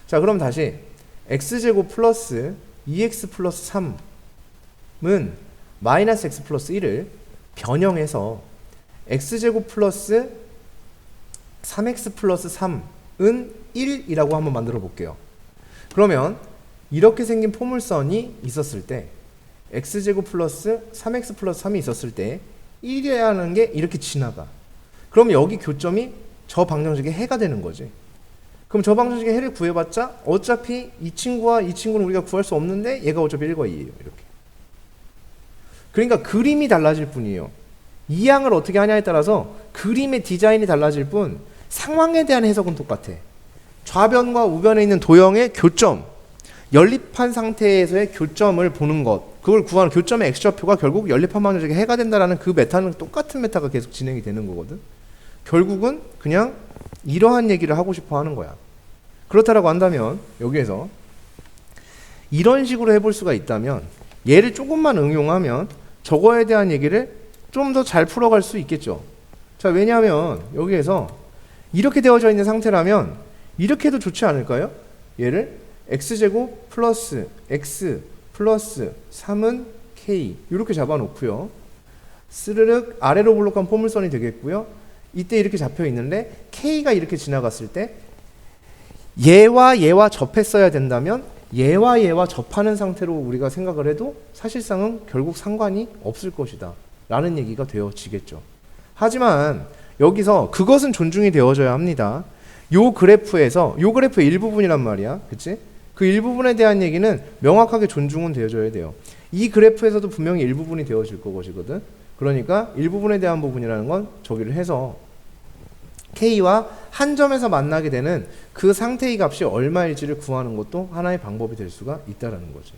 자, 자, 그럼 다시 x제곱 플러스 2x 플러스 3은 마이너스 x 플러스 1을 변형해서 x제곱 플러스 3x 플러스 3은 1이라고 한번 만들어 볼게요. 그러면 이렇게 생긴 포물선이 있었을 때 x제곱 플러스 3x 플러스 3이 있었을 때 1이라는 게 이렇게 지나가. 그럼 여기 교점이 저 방정식의 해가 되는 거지. 그럼 저 방정식의 해를 구해봤자 어차피 이 친구와 이 친구는 우리가 구할 수 없는데 얘가 어차피 1과 2예요. 이렇게. 그러니까 그림이 달라질 뿐이에요. 이 양을 어떻게 하냐에 따라서 그림의 디자인이 달라질 뿐 상황에 대한 해석은 똑같아. 좌변과 우변에 있는 도형의 교점, 연립한 상태에서의 교점을 보는 것, 그걸 구하는 교점의 x좌표가 결국 연립한 방정식의 해가 된다라는 그 메타는 똑같은 메타가 계속 진행이 되는 거거든. 결국은 그냥 이러한 얘기를 하고 싶어 하는 거야. 그렇다라고 한다면 여기에서 이런 식으로 해볼 수가 있다면 얘를 조금만 응용하면 저거에 대한 얘기를 좀 더 잘 풀어갈 수 있겠죠. 자, 왜냐하면 여기에서 이렇게 되어져 있는 상태라면 이렇게 해도 좋지 않을까요? 얘를 x제곱 플러스 x 플러스 3은 k 이렇게 잡아놓고요. 스르륵 아래로 볼록한 포물선이 되겠고요. 이때 이렇게 잡혀 있는데 k가 이렇게 지나갔을 때 얘와 얘와 접했어야 된다면 얘와 얘와 접하는 상태로 우리가 생각을 해도 사실상은 결국 상관이 없을 것이다 라는 얘기가 되어지겠죠. 하지만 여기서 그것은 존중이 되어져야 합니다. 요 그래프에서 요 그래프의 일부분이란 말이야. 그치? 그 일부분에 대한 얘기는 명확하게 존중은 되어져야 돼요. 이 그래프에서도 분명히 일부분이 되어질 것이거든. 그러니까 일부분에 대한 부분이라는 건 저기를 해서 K와 한 점에서 만나게 되는 그 상태의 값이 얼마일지를 구하는 것도 하나의 방법이 될 수가 있다라는 거지.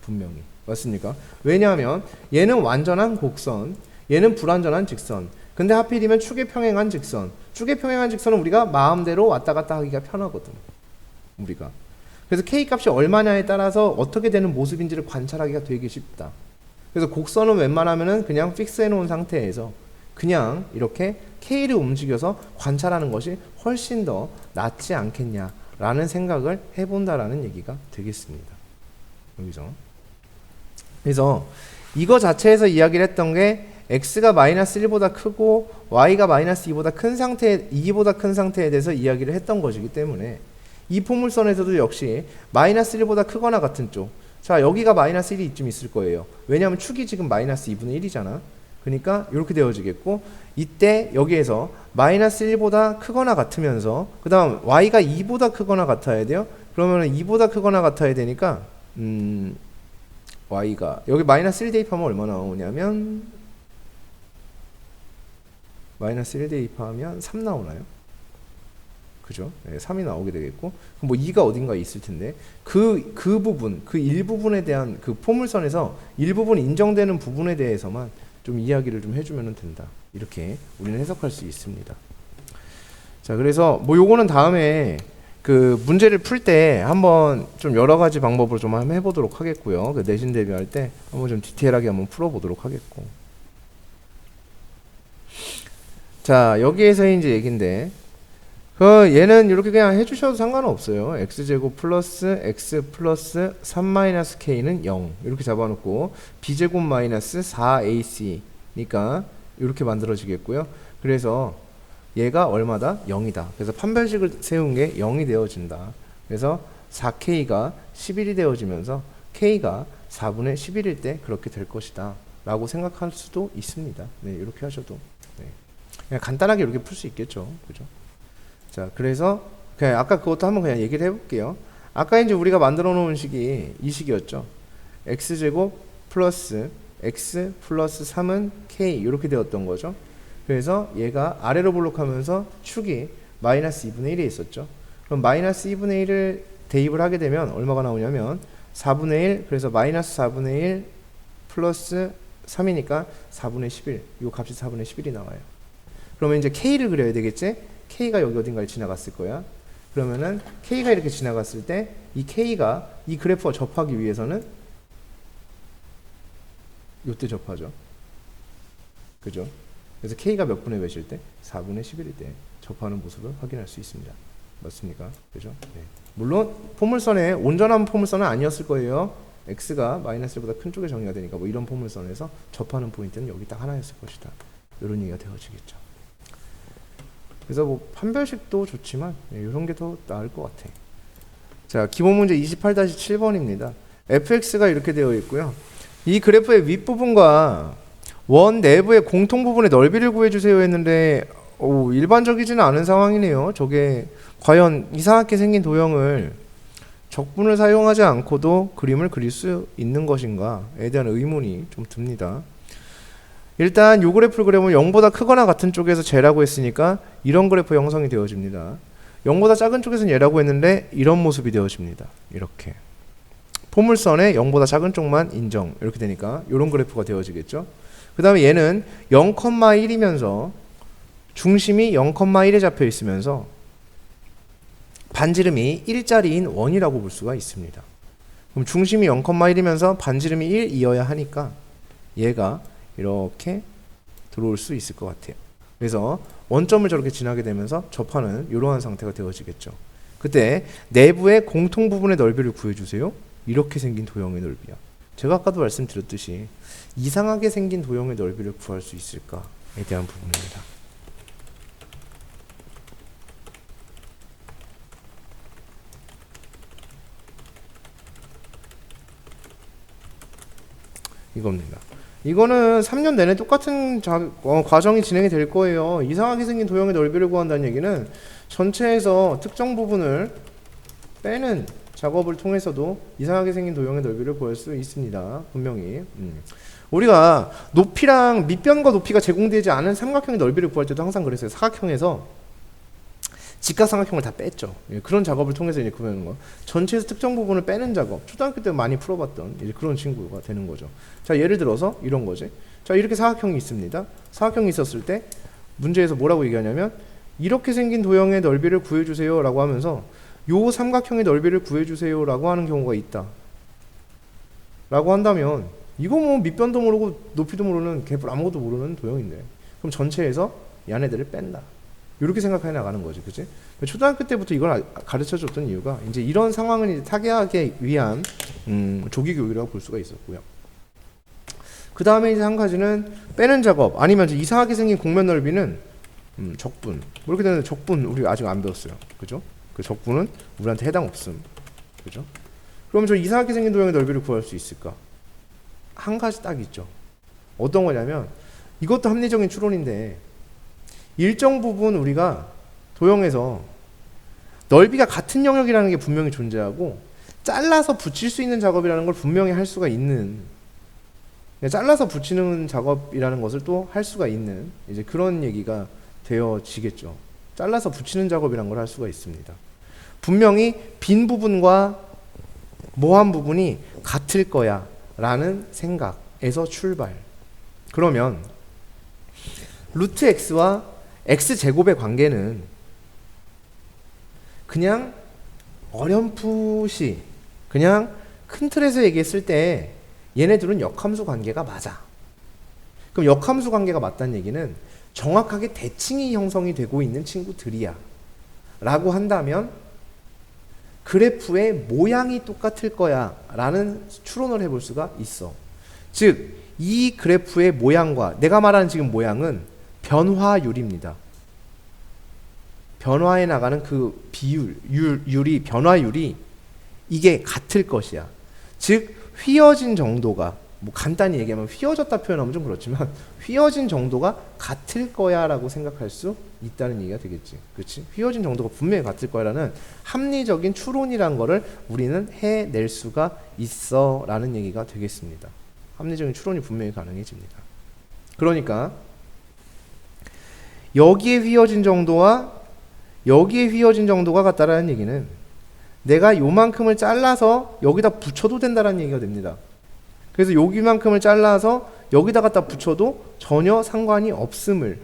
분명히. 맞습니까? 왜냐하면 얘는 완전한 곡선, 얘는 불완전한 직선. 근데 하필이면 축에 평행한 직선. 축에 평행한 직선은 우리가 마음대로 왔다 갔다 하기가 편하거든. 우리가. 그래서 K 값이 얼마냐에 따라서 어떻게 되는 모습인지를 관찰하기가 되게 쉽다. 그래서 곡선은 웬만하면은 그냥 픽스해 놓은 상태에서 그냥 이렇게 K를 움직여서 관찰하는 것이 훨씬 더 낫지 않겠냐라는 생각을 해본다라는 얘기가 되겠습니다. 여기서. 그래서 이거 자체에서 이야기를 했던 게 x가 마이너스 1보다 크고 y가 마이너스 2보다 큰 상태, 2보다 큰 상태에 대해서 이야기를 했던 것이기 때문에 이 포물선에서도 역시 마이너스 1보다 크거나 같은 쪽. 자, 여기가 마이너스 1이 이쯤 있을 거예요. 왜냐하면 축이 지금 마이너스 2분의 1이잖아. 그러니까 이렇게 되어지겠고 이때 여기에서 마이너스 1보다 크거나 같으면서 그 다음 y가 2보다 크거나 같아야 돼요. 그러면 2보다 크거나 같아야 되니까 y가 여기 마이너스 1 대입하면 얼마 나오냐면 마이너스 1 대입하면 3 나오나요? 그죠? 네, 3이 나오게 되겠고 그럼 뭐 2가 어딘가에 있을 텐데 그 부분, 그 일부분에 대한 그 포물선에서 일부분 인정되는 부분에 대해서만 좀 이야기를 좀 해주면 된다. 이렇게 우리는 해석할 수 있습니다. 자, 그래서 뭐 요거는 다음에 그 문제를 풀 때 한번 좀 여러 가지 방법으로 좀 한번 해보도록 하겠고요. 그 내신 대비할 때 한번 좀 디테일하게 한번 풀어보도록 하겠고. 자, 여기에서 이제 얘긴데, 얘는 이렇게 그냥 해주셔도 상관은 없어요. x제곱 플러스 x 플러스 3 마이너스 k는 0 이렇게 잡아놓고 b제곱 마이너스 4ac니까 이렇게 만들어지겠고요. 그래서 얘가 얼마다? 0이다. 그래서 판별식을 세운 게 0이 되어진다. 그래서 4k가 11이 되어지면서 k가 4분의 11일 때 그렇게 될 것이다 라고 생각할 수도 있습니다. 네, 이렇게 하셔도 네. 그냥 간단하게 이렇게 풀 수 있겠죠. 그죠? 자, 그래서 그냥 아까 그것도 한번 그냥 얘기를 해볼게요. 아까 이제 우리가 만들어 놓은 식이 이 식이었죠. x제곱 플러스 x 플러스 3은 k 이렇게 되었던 거죠. 그래서 얘가 아래로 볼록하면서 축이 마이너스 2분의 1에 있었죠. 그럼 마이너스 2분의 1을 대입을 하게 되면 얼마가 나오냐면 4분의 1 그래서 마이너스 4분의 1 플러스 3이니까 4분의 11 이 값이 4분의 11이 나와요. 그러면 이제 k를 그려야 되겠지? k가 여기 어딘가에 지나갔을 거야. 그러면은 k가 이렇게 지나갔을 때 이 k가 이 그래프와 접하기 위해서는 이때 접하죠. 그죠? 그래서 k가 몇 분의 몇일 때? 4분의 11일 때 접하는 모습을 확인할 수 있습니다. 맞습니까? 그죠? 네. 물론 포물선의 온전한 포물선은 아니었을 거예요. x가 마이너스 1보다 큰 쪽에 정의가 되니까 뭐 이런 포물선에서 접하는 포인트는 여기 딱 하나였을 것이다. 이런 얘기가 되어지겠죠. 그래서 뭐 판별식도 좋지만 이런 게 더 나을 것 같아. 자, 기본 문제 28-7번입니다. fx가 이렇게 되어 있고요. 이 그래프의 윗부분과 원 내부의 공통 부분의 넓이를 구해주세요 했는데 일반적이지는 않은 상황이네요. 저게 과연 이상하게 생긴 도형을 적분을 사용하지 않고도 그림을 그릴 수 있는 것인가에 대한 의문이 좀 듭니다. 일단 이 그래프를 그려보면 0보다 크거나 같은 쪽에서 제라고 했으니까 이런 그래프 형성이 되어집니다. 0보다 작은 쪽에서는 얘라고 했는데 이런 모습이 되어집니다. 이렇게 포물선의 0보다 작은 쪽만 인정 이렇게 되니까 이런 그래프가 되어지겠죠. 그 다음에 얘는 0,1이면서 중심이 0,1에 잡혀 있으면서 반지름이 1짜리인 원이라고 볼 수가 있습니다. 그럼 중심이 0,1이면서 반지름이 1이어야 하니까 얘가 이렇게 들어올 수 있을 것 같아요. 그래서 원점을 저렇게 지나게 되면서 접하는 이러한 상태가 되어지겠죠. 그때 내부의 공통 부분의 넓이를 구해주세요. 이렇게 생긴 도형의 넓이야. 제가 아까도 말씀드렸듯이 이상하게 생긴 도형의 넓이를 구할 수 있을까에 대한 부분입니다. 이겁니다. 이거는 3년 내내 똑같은 과정이 진행이 될 거예요. 이상하게 생긴 도형의 넓이를 구한다는 얘기는 전체에서 특정 부분을 빼는 작업을 통해서도 이상하게 생긴 도형의 넓이를 구할 수 있습니다. 분명히. 우리가 높이랑 밑변과 높이가 제공되지 않은 삼각형의 넓이를 구할 때도 항상 그랬어요. 사각형에서 직각삼각형을 다 뺐죠. 그런 작업을 통해서 이제 구하는 거. 전체에서 특정 부분을 빼는 작업. 초등학교 때 많이 풀어봤던 이제 그런 친구가 되는 거죠. 자, 예를 들어서 이런 거지. 자, 이렇게 사각형이 있습니다. 사각형이 있었을 때 문제에서 뭐라고 얘기하냐면 이렇게 생긴 도형의 넓이를 구해주세요 라고 하면서 요 삼각형의 넓이를 구해주세요 라고 하는 경우가 있다 라고 한다면 이거 뭐 밑변도 모르고 높이도 모르는 개뿔 아무것도 모르는 도형인데 그럼 전체에서 얘네들을 뺀다 이렇게 생각해 나가는 거지, 그치? 초등학교 때부터 이걸 가르쳐줬던 이유가 이제 이런 상황을 이제 타개하기 위한 조기 교육이라고 볼 수가 있었고요. 그 다음에 이제 한 가지는 빼는 작업 아니면 이상하게 생긴 곡면 넓이는 적분. 뭐 이렇게 되는데 적분 우리 아직 안 배웠어요, 그죠? 그 적분은 우리한테 해당 없음, 그죠? 그럼 저 이상하게 생긴 도형의 넓이를 구할 수 있을까? 한 가지 딱 있죠. 어떤 거냐면 이것도 합리적인 추론인데. 일정 부분 우리가 도형에서 넓이가 같은 영역이라는 게 분명히 존재하고 잘라서 붙일 수 있는 작업이라는 걸 분명히 할 수가 있는 잘라서 붙이는 작업이라는 것을 또 할 수가 있는 이제 그런 얘기가 되어지겠죠. 잘라서 붙이는 작업이라는 걸 할 수가 있습니다. 분명히 빈 부분과 모한 부분이 같을 거야 라는 생각에서 출발. 그러면 루트 x와 x제곱의 관계는 그냥 어렴풋이 그냥 큰 틀에서 얘기했을 때 얘네들은 역함수 관계가 맞아. 그럼 역함수 관계가 맞다는 얘기는 정확하게 대칭이 형성이 되고 있는 친구들이야 라고 한다면 그래프의 모양이 똑같을 거야 라는 추론을 해볼 수가 있어. 즉 이 그래프의 모양과 내가 말하는 지금 모양은 변화율입니다. 변화해 나가는 그 비율, 율이 변화율이 이게 같을 것이야. 즉 휘어진 정도가 뭐 간단히 얘기하면 휘어졌다 표현하면 좀 그렇지만 휘어진 정도가 같을 거야라고 생각할 수 있다는 얘기가 되겠지. 그렇지? 휘어진 정도가 분명히 같을 거야라는 합리적인 추론이란 거를 우리는 해낼 수가 있어라는 얘기가 되겠습니다. 합리적인 추론이 분명히 가능해집니다. 그러니까 여기에 휘어진 정도와 여기에 휘어진 정도가 같다라는 얘기는 내가 요만큼을 잘라서 여기다 붙여도 된다라는 얘기가 됩니다. 그래서 여기만큼을 잘라서 여기다 갖다 붙여도 전혀 상관이 없음을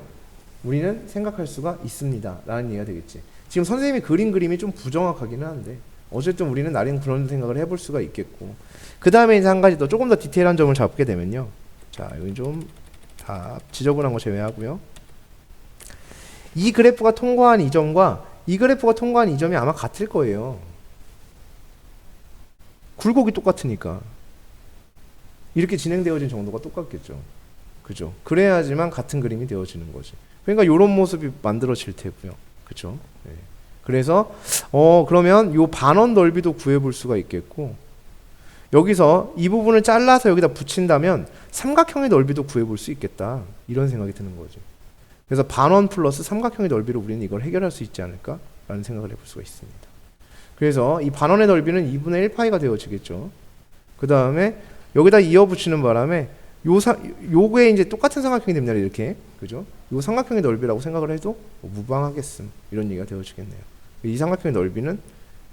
우리는 생각할 수가 있습니다 라는 얘기가 되겠지. 지금 선생님이 그린 그림이 좀 부정확하기는 한데 어쨌든 우리는 나름 그런 생각을 해볼 수가 있겠고, 그 다음에 이제 한 가지 더 조금 더 디테일한 점을 잡게 되면요, 자 여기 좀 다 지저분한 거 제외하고요, 이 그래프가 통과한 이 점과 이 그래프가 통과한 이 점이 아마 같을 거예요. 굴곡이 똑같으니까 이렇게 진행되어진 정도가 똑같겠죠. 그죠? 그래야지만 같은 그림이 되어지는 거지. 그러니까 이런 모습이 만들어질 테고요. 그죠? 네. 그래서 그러면 요 반원 넓이도 구해볼 수가 있겠고, 여기서 이 부분을 잘라서 여기다 붙인다면 삼각형의 넓이도 구해볼 수 있겠다, 이런 생각이 드는 거죠. 그래서 반원 플러스 삼각형의 넓이로 우리는 이걸 해결할 수 있지 않을까 라는 생각을 해볼 수가 있습니다. 그래서 이 반원의 넓이는 2분의 1파이가 되어지겠죠. 그 다음에 여기다 이어 붙이는 바람에 요게 이제 똑같은 삼각형이 됩니다. 이렇게. 그죠? 요 삼각형의 넓이라고 생각을 해도 무방하겠음, 이런 얘기가 되어지겠네요. 이 삼각형의 넓이는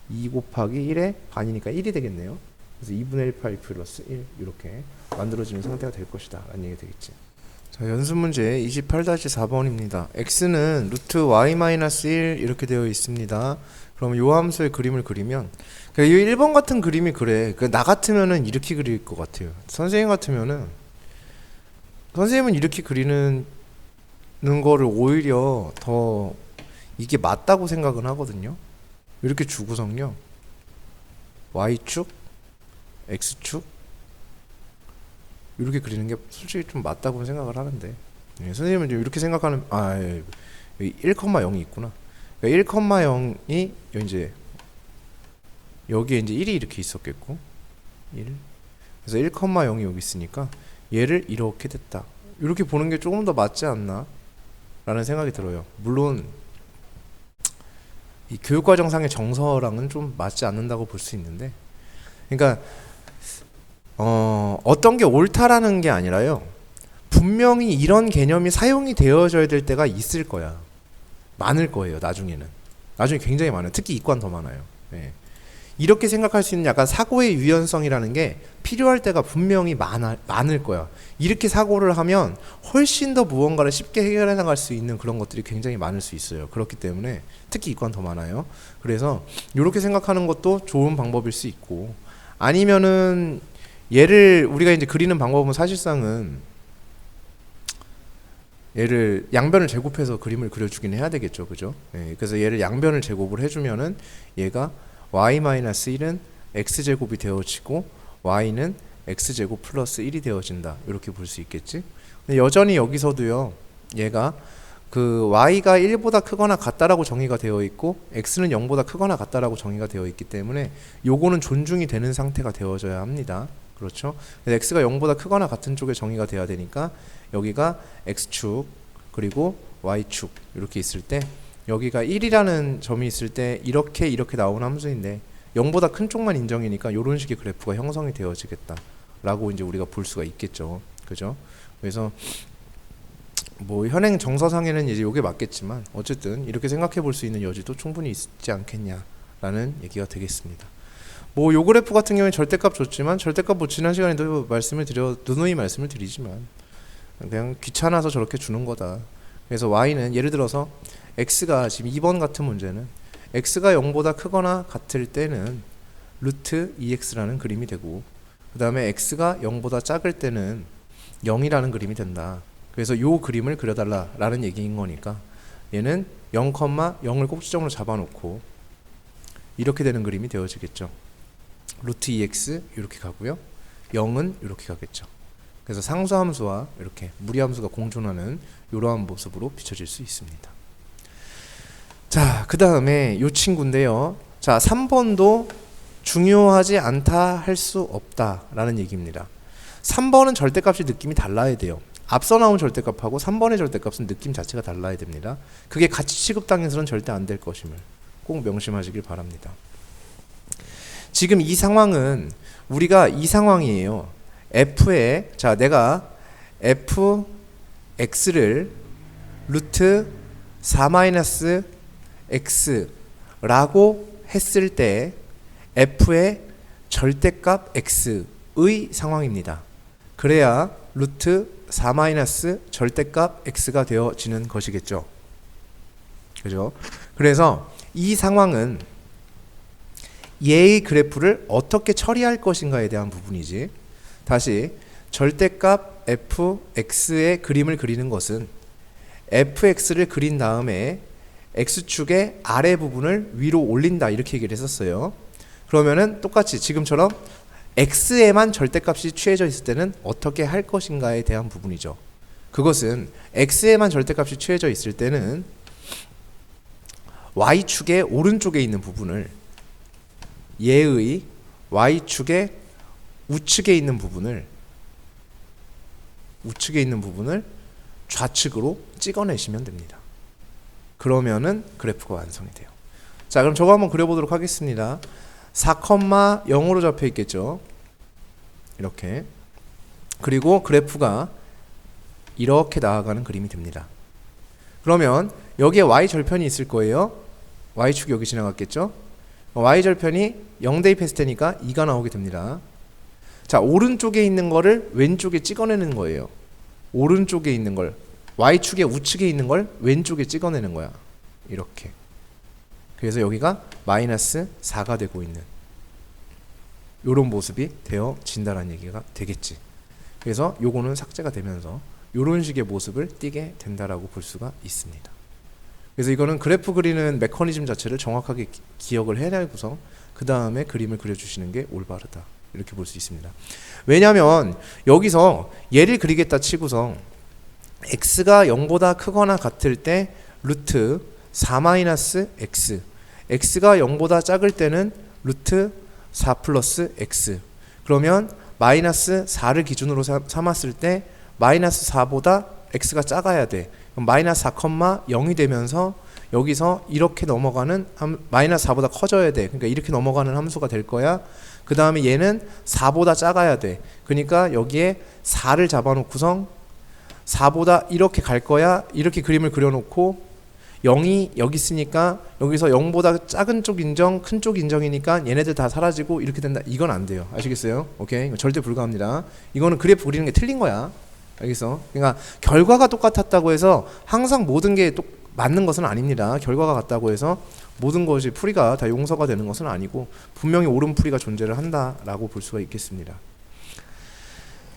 2 곱하기 1의 반이니까 1이 되겠네요. 그래서 2분의 1파이 플러스 1, 이렇게 만들어지는 상태가 될 것이다 라는 얘기 되겠지. 자, 연습 문제 28-4번입니다. x는 루트 y-1 이렇게 되어 있습니다. 그럼 요 함수의 그림을 그리면, 그러니까 이 1번 같은 그림이 그래. 그러니까 나 같으면은 이렇게 그릴 것 같아요. 선생님 같으면은, 선생님은 이렇게 그리는 거를 오히려 더 이게 맞다고 생각은 하거든요. 이렇게 주구성요, y축, x축 이렇게 그리는 게 솔직히 좀 맞다고 생각을 하는데, 선생님은 이렇게 생각하는, 1,0이 있구나. 그러니까 1,0이 이제 여기에 이제 1이 이렇게 있었겠고, 1. 그래서 1,0이 여기 있으니까 얘를 이렇게 됐다, 이렇게 보는 게 조금 더 맞지 않나 라는 생각이 들어요. 물론 이 교육과정상의 정서랑은 좀 맞지 않는다고 볼 수 있는데, 그러니까 어떤 게 옳다라는 게 아니라요, 분명히 이런 개념이 사용이 되어져야 될 때가 있을 거야. 많을 거예요. 나중에 굉장히 많아요. 특히 이과는 더 많아요. 네. 이렇게 생각할 수 있는 약간 사고의 유연성이라는 게 필요할 때가 분명히 많을 거야. 이렇게 사고를 하면 훨씬 더 무언가를 쉽게 해결해 나갈 수 있는 그런 것들이 굉장히 많을 수 있어요. 그렇기 때문에 특히 이과는 더 많아요. 그래서 이렇게 생각하는 것도 좋은 방법일 수 있고, 아니면은 얘를 우리가 이제 그리는 방법은 사실상은 얘를 양변을 제곱해서 그림을 그려주긴 해야 되겠죠. 그죠? 네, 그래서 얘를 양변을 제곱을 해주면은 얘가 y-1은 x제곱이 되어지고 y는 x제곱 플러스 1이 되어진다, 이렇게 볼 수 있겠지. 근데 여전히 여기서도요, 얘가 그 y가 1보다 크거나 같다라고 정의가 되어 있고 x는 0보다 크거나 같다라고 정의가 되어 있기 때문에 요거는 존중이 되는 상태가 되어져야 합니다. 그렇죠? x가 0보다 크거나 같은 쪽에 정의가 돼야 되니까 여기가 x축 그리고 y축 이렇게 있을 때, 여기가 1이라는 점이 있을 때 이렇게 나오는 함수인데 0보다 큰 쪽만 인정이니까 이런 식의 그래프가 형성이 되어지겠다 라고 이제 우리가 볼 수가 있겠죠. 그죠? 그래서 뭐 현행 정서상에는 이제 이게 맞겠지만 어쨌든 이렇게 생각해 볼 수 있는 여지도 충분히 있지 않겠냐라는 얘기가 되겠습니다. 뭐 요 그래프 같은 경우에 절대값 줬지만, 절대값 뭐 지난 시간에도 누누이 말씀을 드리지만 그냥 귀찮아서 저렇게 주는 거다. 그래서 y는 예를 들어서 x가 지금 2번 같은 문제는 x가 0보다 크거나 같을 때는 루트 2x라는 그림이 되고, 그 다음에 x가 0보다 작을 때는 0이라는 그림이 된다. 그래서 요 그림을 그려달라 라는 얘기인 거니까 얘는 0,0을 꼭지점으로 잡아놓고 이렇게 되는 그림이 되어지겠죠. 루트 2x 이렇게 가고요, 0은 이렇게 가겠죠. 그래서 상수함수와 이렇게 무리함수가 공존하는 이러한 모습으로 비춰질 수 있습니다. 자, 그 다음에 요 친구인데요. 자, 3번도 중요하지 않다 할 수 없다 라는 얘기입니다. 3번은 절대값이 느낌이 달라야 돼요. 앞서 나온 절대값하고 3번의 절대값은 느낌 자체가 달라야 됩니다. 그게 같이 취급당해서는 절대 안 될 것임을 꼭 명심하시길 바랍니다. 지금 이 상황은 우리가 이 상황이에요. f에, 자, 내가 fx를 루트 4-x라고 했을 때 f의 절대값 x의 상황입니다. 그래야 루트 4- 절대값 x가 되어지는 것이겠죠. 그죠? 그래서 이 상황은 얘의 그래프를 어떻게 처리할 것인가에 대한 부분이지, 다시 절대값 fx의 그림을 그리는 것은 fx를 그린 다음에 x축의 아래 부분을 위로 올린다, 이렇게 얘기를 했었어요. 그러면은 똑같이 지금처럼 x에만 절대값이 취해져 있을 때는 어떻게 할 것인가에 대한 부분이죠. 그것은 x에만 절대값이 취해져 있을 때는 y축의 오른쪽에 있는 부분을 얘의 y축의 우측에 있는 부분을 좌측으로 찍어내시면 됩니다. 그러면은 그래프가 완성이 돼요. 자, 그럼 저거 한번 그려보도록 하겠습니다. 4,0으로 잡혀 있겠죠. 이렇게. 그리고 그래프가 이렇게 나아가는 그림이 됩니다. 그러면 여기에 y절편이 있을 거예요. y축이 여기 지나갔겠죠. y절편이 0 대입했을 테니까 2가 나오게 됩니다. 자, 오른쪽에 있는 거를 왼쪽에 찍어내는 거예요. 오른쪽에 있는 걸, y축의 우측에 있는 걸 왼쪽에 찍어내는 거야. 이렇게. 그래서 여기가 마이너스 4가 되고 있는 요런 모습이 되어진다는 얘기가 되겠지. 그래서 요거는 삭제가 되면서 요런 식의 모습을 띠게 된다라고 볼 수가 있습니다. 그래서 이거는 그래프 그리는 메커니즘 자체를 정확하게 기억을 해내고서 그 다음에 그림을 그려주시는 게 올바르다, 이렇게 볼 수 있습니다. 왜냐하면 여기서 얘를 그리겠다 치고서 x가 0보다 크거나 같을 때 루트 4-x, x가 0보다 작을 때는 루트 4 플러스 x, 그러면 마이너스 4를 기준으로 삼았을 때 마이너스 4보다 x가 작아야 돼. 그럼 마이너스 4,0이 되면서 여기서 이렇게 넘어가는 마이너스 4보다 커져야 돼. 그러니까 이렇게 넘어가는 함수가 될 거야. 그 다음에 얘는 4보다 작아야 돼. 그러니까 여기에 4를 잡아놓고선 4보다 이렇게 갈 거야. 이렇게 그림을 그려놓고 0이 여기 있으니까 여기서 0보다 작은 쪽 인정, 큰 쪽 인정이니까 얘네들 다 사라지고 이렇게 된다. 이건 안 돼요. 아시겠어요? 오케이? 이거 절대 불가합니다. 이거는 그래프 그리는 게 틀린 거야. 알겠어? 그러니까 결과가 똑같았다고 해서 항상 모든 게 맞는 것은 아닙니다. 결과가 같다고 해서 모든 것이 풀이가 다 용서가 되는 것은 아니고 분명히 옳은 풀이가 존재를 한다라고 볼 수가 있겠습니다.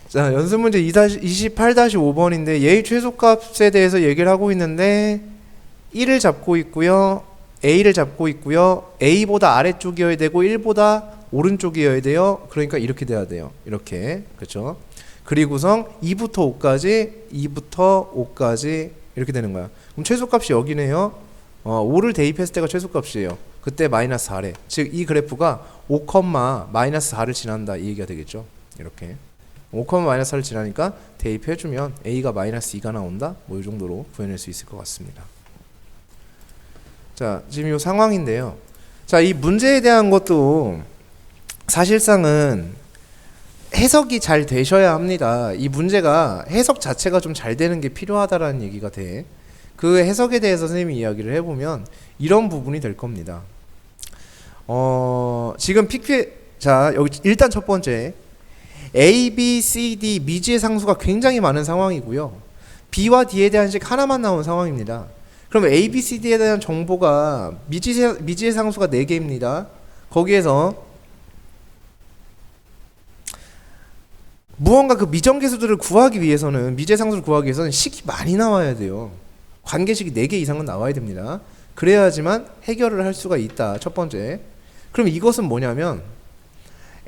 자, 연습 문제 28-5번인데 얘의 최소값에 대해서 얘기를 하고 있는데 1을 잡고 있고요. A를 잡고 있고요. A보다 아래쪽이어야 되고 1보다 오른쪽이어야 돼요. 그러니까 이렇게 돼야 돼요. 이렇게. 그렇죠? 그리고선 2부터 5까지 이렇게 되는 거야. 그럼 최소값이 여기네요. 5를 대입했을 때가 최소값이에요. 그때 마이너스 4래. 즉 이 그래프가 5, 마이너스 4를 지난다, 이 얘기가 되겠죠. 이렇게 5, 마이너스 4를 지나니까 대입해주면 A가 마이너스 2가 나온다. 뭐 이 정도로 구해낼 수 있을 것 같습니다. 자, 지금 이 상황인데요. 자, 이 문제에 대한 것도 사실상은 해석이 잘 되셔야 합니다. 이 문제가 해석 자체가 좀 잘 되는 게 필요하다라는 얘기가 돼. 그 해석에 대해서 선생님이 이야기를 해보면 이런 부분이 될 겁니다. 지금 PQ, 자, 여기 일단 첫 번째 A, B, C, D 미지의 상수가 굉장히 많은 상황이고요. B와 D에 대한 식 하나만 나온 상황입니다. 그럼 A, B, C, D에 대한 정보가 미지의 상수가 4개입니다. 거기에서 무언가 그 미정계수들을 구하기 위해서는, 미지의 상수를 구하기 위해서는 식이 많이 나와야 돼요. 관계식이 4개 이상은 나와야 됩니다. 그래야지만 해결을 할 수가 있다. 첫 번째. 그럼 이것은 뭐냐면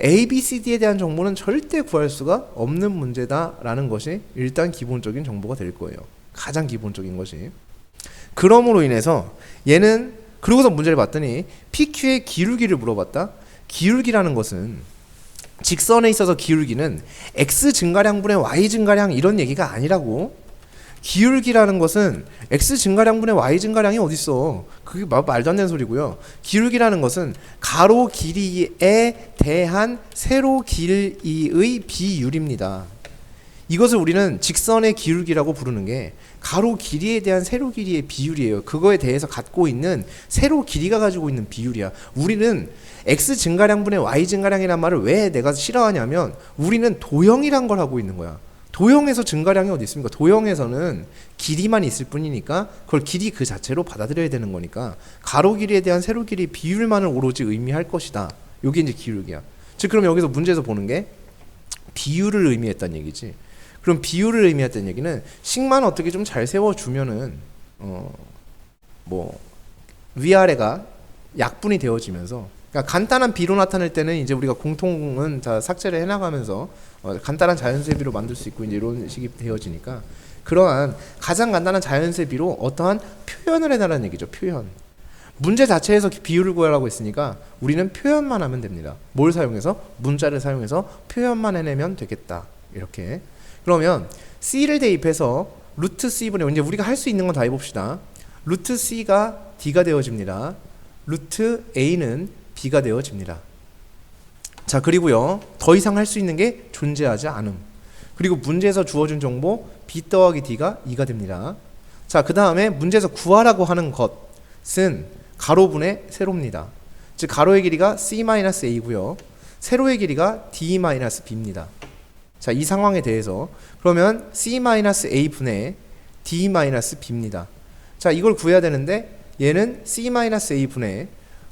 A, B, C, D에 대한 정보는 절대 구할 수가 없는 문제다라는 것이 일단 기본적인 정보가 될 거예요. 가장 기본적인 것이. 그러므로 인해서 얘는, 그러고서 문제를 봤더니 PQ의 기울기를 물어봤다. 기울기라는 것은, 직선에 있어서 기울기는 x 증가량분의 y 증가량 이런 얘기가 아니라고. 기울기라는 것은 x 증가량분의 y 증가량이 어딨어. 그게 말도 안 되는 소리고요. 기울기라는 것은 가로 길이에 대한 세로 길이의 비율입니다. 이것을 우리는 직선의 기울기라고 부르는 게 가로 길이에 대한 세로 길이의 비율이에요. 그거에 대해서 갖고 있는 세로 길이가 가지고 있는 비율이야. 우리는 x 증가량분의 y 증가량이란 말을 왜 내가 싫어하냐면 우리는 도형이란 걸 하고 있는 거야. 도형에서 증가량이 어디 있습니까? 도형에서는 길이만 있을 뿐이니까 그걸 길이 그 자체로 받아들여야 되는 거니까 가로 길이에 대한 세로 길이 비율만을 오로지 의미할 것이다. 이게 이제 기울기야. 즉 그럼 여기서 문제에서 보는 게 비율을 의미했다는 얘기지. 그럼 비율을 의미했다는 얘기는 식만 어떻게 좀 잘 세워주면은 뭐 위아래가 약분이 되어지면서 그러니까 간단한 B로 나타낼 때는 이제 우리가 공통은 다 삭제를 해나가면서 간단한 자연수의 B로 만들 수 있고 이제 이런 식이 되어지니까 그러한 가장 간단한 자연수의 B로 어떠한 표현을 해달라는 얘기죠. 표현. 문제 자체에서 비율을 구하라고 했으니까 우리는 표현만 하면 됩니다. 뭘 사용해서? 문자를 사용해서 표현만 해내면 되겠다. 이렇게. 그러면 C를 대입해서 루트 C분의 이제 우리가 할 수 있는 건 다 해봅시다. 루트 C가 D가 되어집니다. 루트 A는 B가 되어집니다. 자, 그리고요. 더 이상 할 수 있는 게 존재하지 않음. 그리고 문제에서 주어진 정보 B 더하기 D가 2가 됩니다. 자, 그 다음에 문제에서 구하라고 하는 것은 가로분의 세로입니다. 즉 가로의 길이가 C-A고요. 세로의 길이가 D-B입니다. 자, 이 상황에 대해서 그러면 C-A 분의 D-B입니다. 자, 이걸 구해야 되는데 얘는 C-A 분의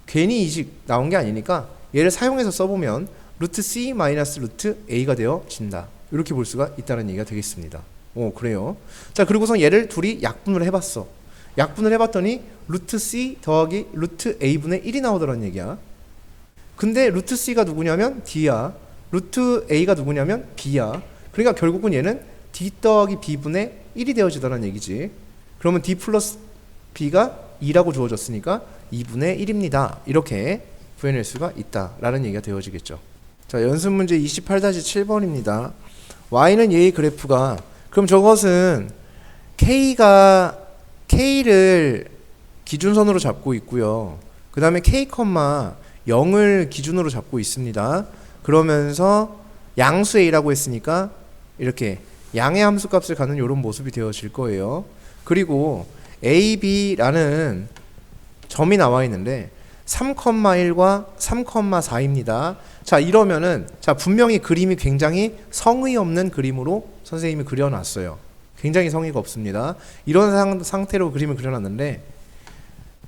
괜히 이식 나온 게 아니니까 얘를 사용해서 써보면 루트 C 마이너스 루트 A가 되어진다. 이렇게 볼 수가 있다는 얘기가 되겠습니다. 그래요. 자, 그리고선 얘를 둘이 약분을 해봤어. 약분을 해봤더니 루트 C 더하기 루트 A분의 1이 나오더라는 얘기야. 근데 루트 C가 누구냐면 D야. 루트 A가 누구냐면 B야. 그러니까 결국은 얘는 D 더하기 B분의 1이 되어지더라는 얘기지. 그러면 D 플러스 B가 2라고 주어졌으니까 2분의 1입니다. 이렇게 구해낼 수가 있다라는 얘기가 되어지겠죠. 자, 연습 문제 28-7번입니다. Y는 얘의 그래프가 그럼 저것은 K를 기준선으로 잡고 있고요. 그 다음에 K, 0을 기준으로 잡고 있습니다. 그러면서 양수 A라고 했으니까 이렇게 양의 함수값을 갖는 이런 모습이 되어질 거예요. 그리고 A, B라는 점이 나와 있는데 3,1과 3,4입니다. 자, 이러면은 분명히 그림이 굉장히 성의 없는 그림으로 선생님이 그려놨어요. 굉장히 성의가 없습니다. 이런 상태로 그림을 그려놨는데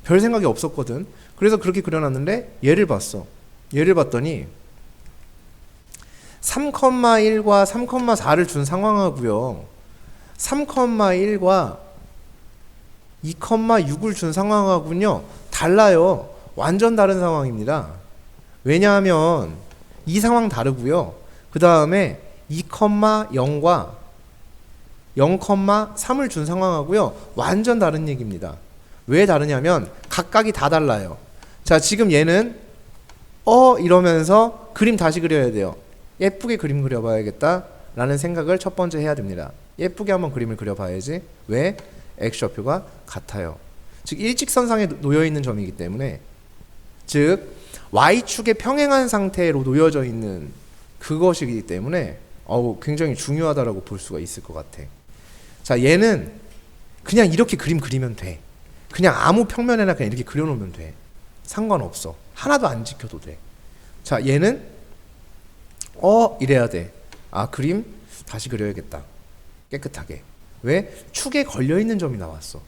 별 생각이 없었거든. 그래서 그렇게 그려놨는데 얘를 봤어. 얘를 봤더니 3,1과 3,4를 준 상황하고요. 3,1과 2,6을 준 상황하고는요. 달라요. 완전 다른 상황입니다. 왜냐하면 이 상황 다르고요. 그 다음에 2,0과 0,3을 준 상황하고요. 완전 다른 얘기입니다. 왜 다르냐면 각각이 다 달라요. 자, 지금 얘는 이러면서 그림 다시 그려야 돼요. 예쁘게 그림 그려봐야겠다 라는 생각을 첫 번째 해야 됩니다. 예쁘게 한번 그림을 그려봐야지. 왜? X좌표가 같아요. 즉 일직선상에 놓여있는 점이기 때문에 즉 Y축에 평행한 상태로 놓여져 있는 그것이기 때문에 굉장히 중요하다라고 볼 수가 있을 것 같아. 자, 얘는 그냥 이렇게 그림 그리면 돼. 그냥 아무 평면에나 그냥 이렇게 그려놓으면 돼. 상관없어. 하나도 안 지켜도 돼. 자, 얘는 이래야 돼. 그림 다시 그려야겠다. 깨끗하게. 왜? 축에 걸려있는 점이 나왔어.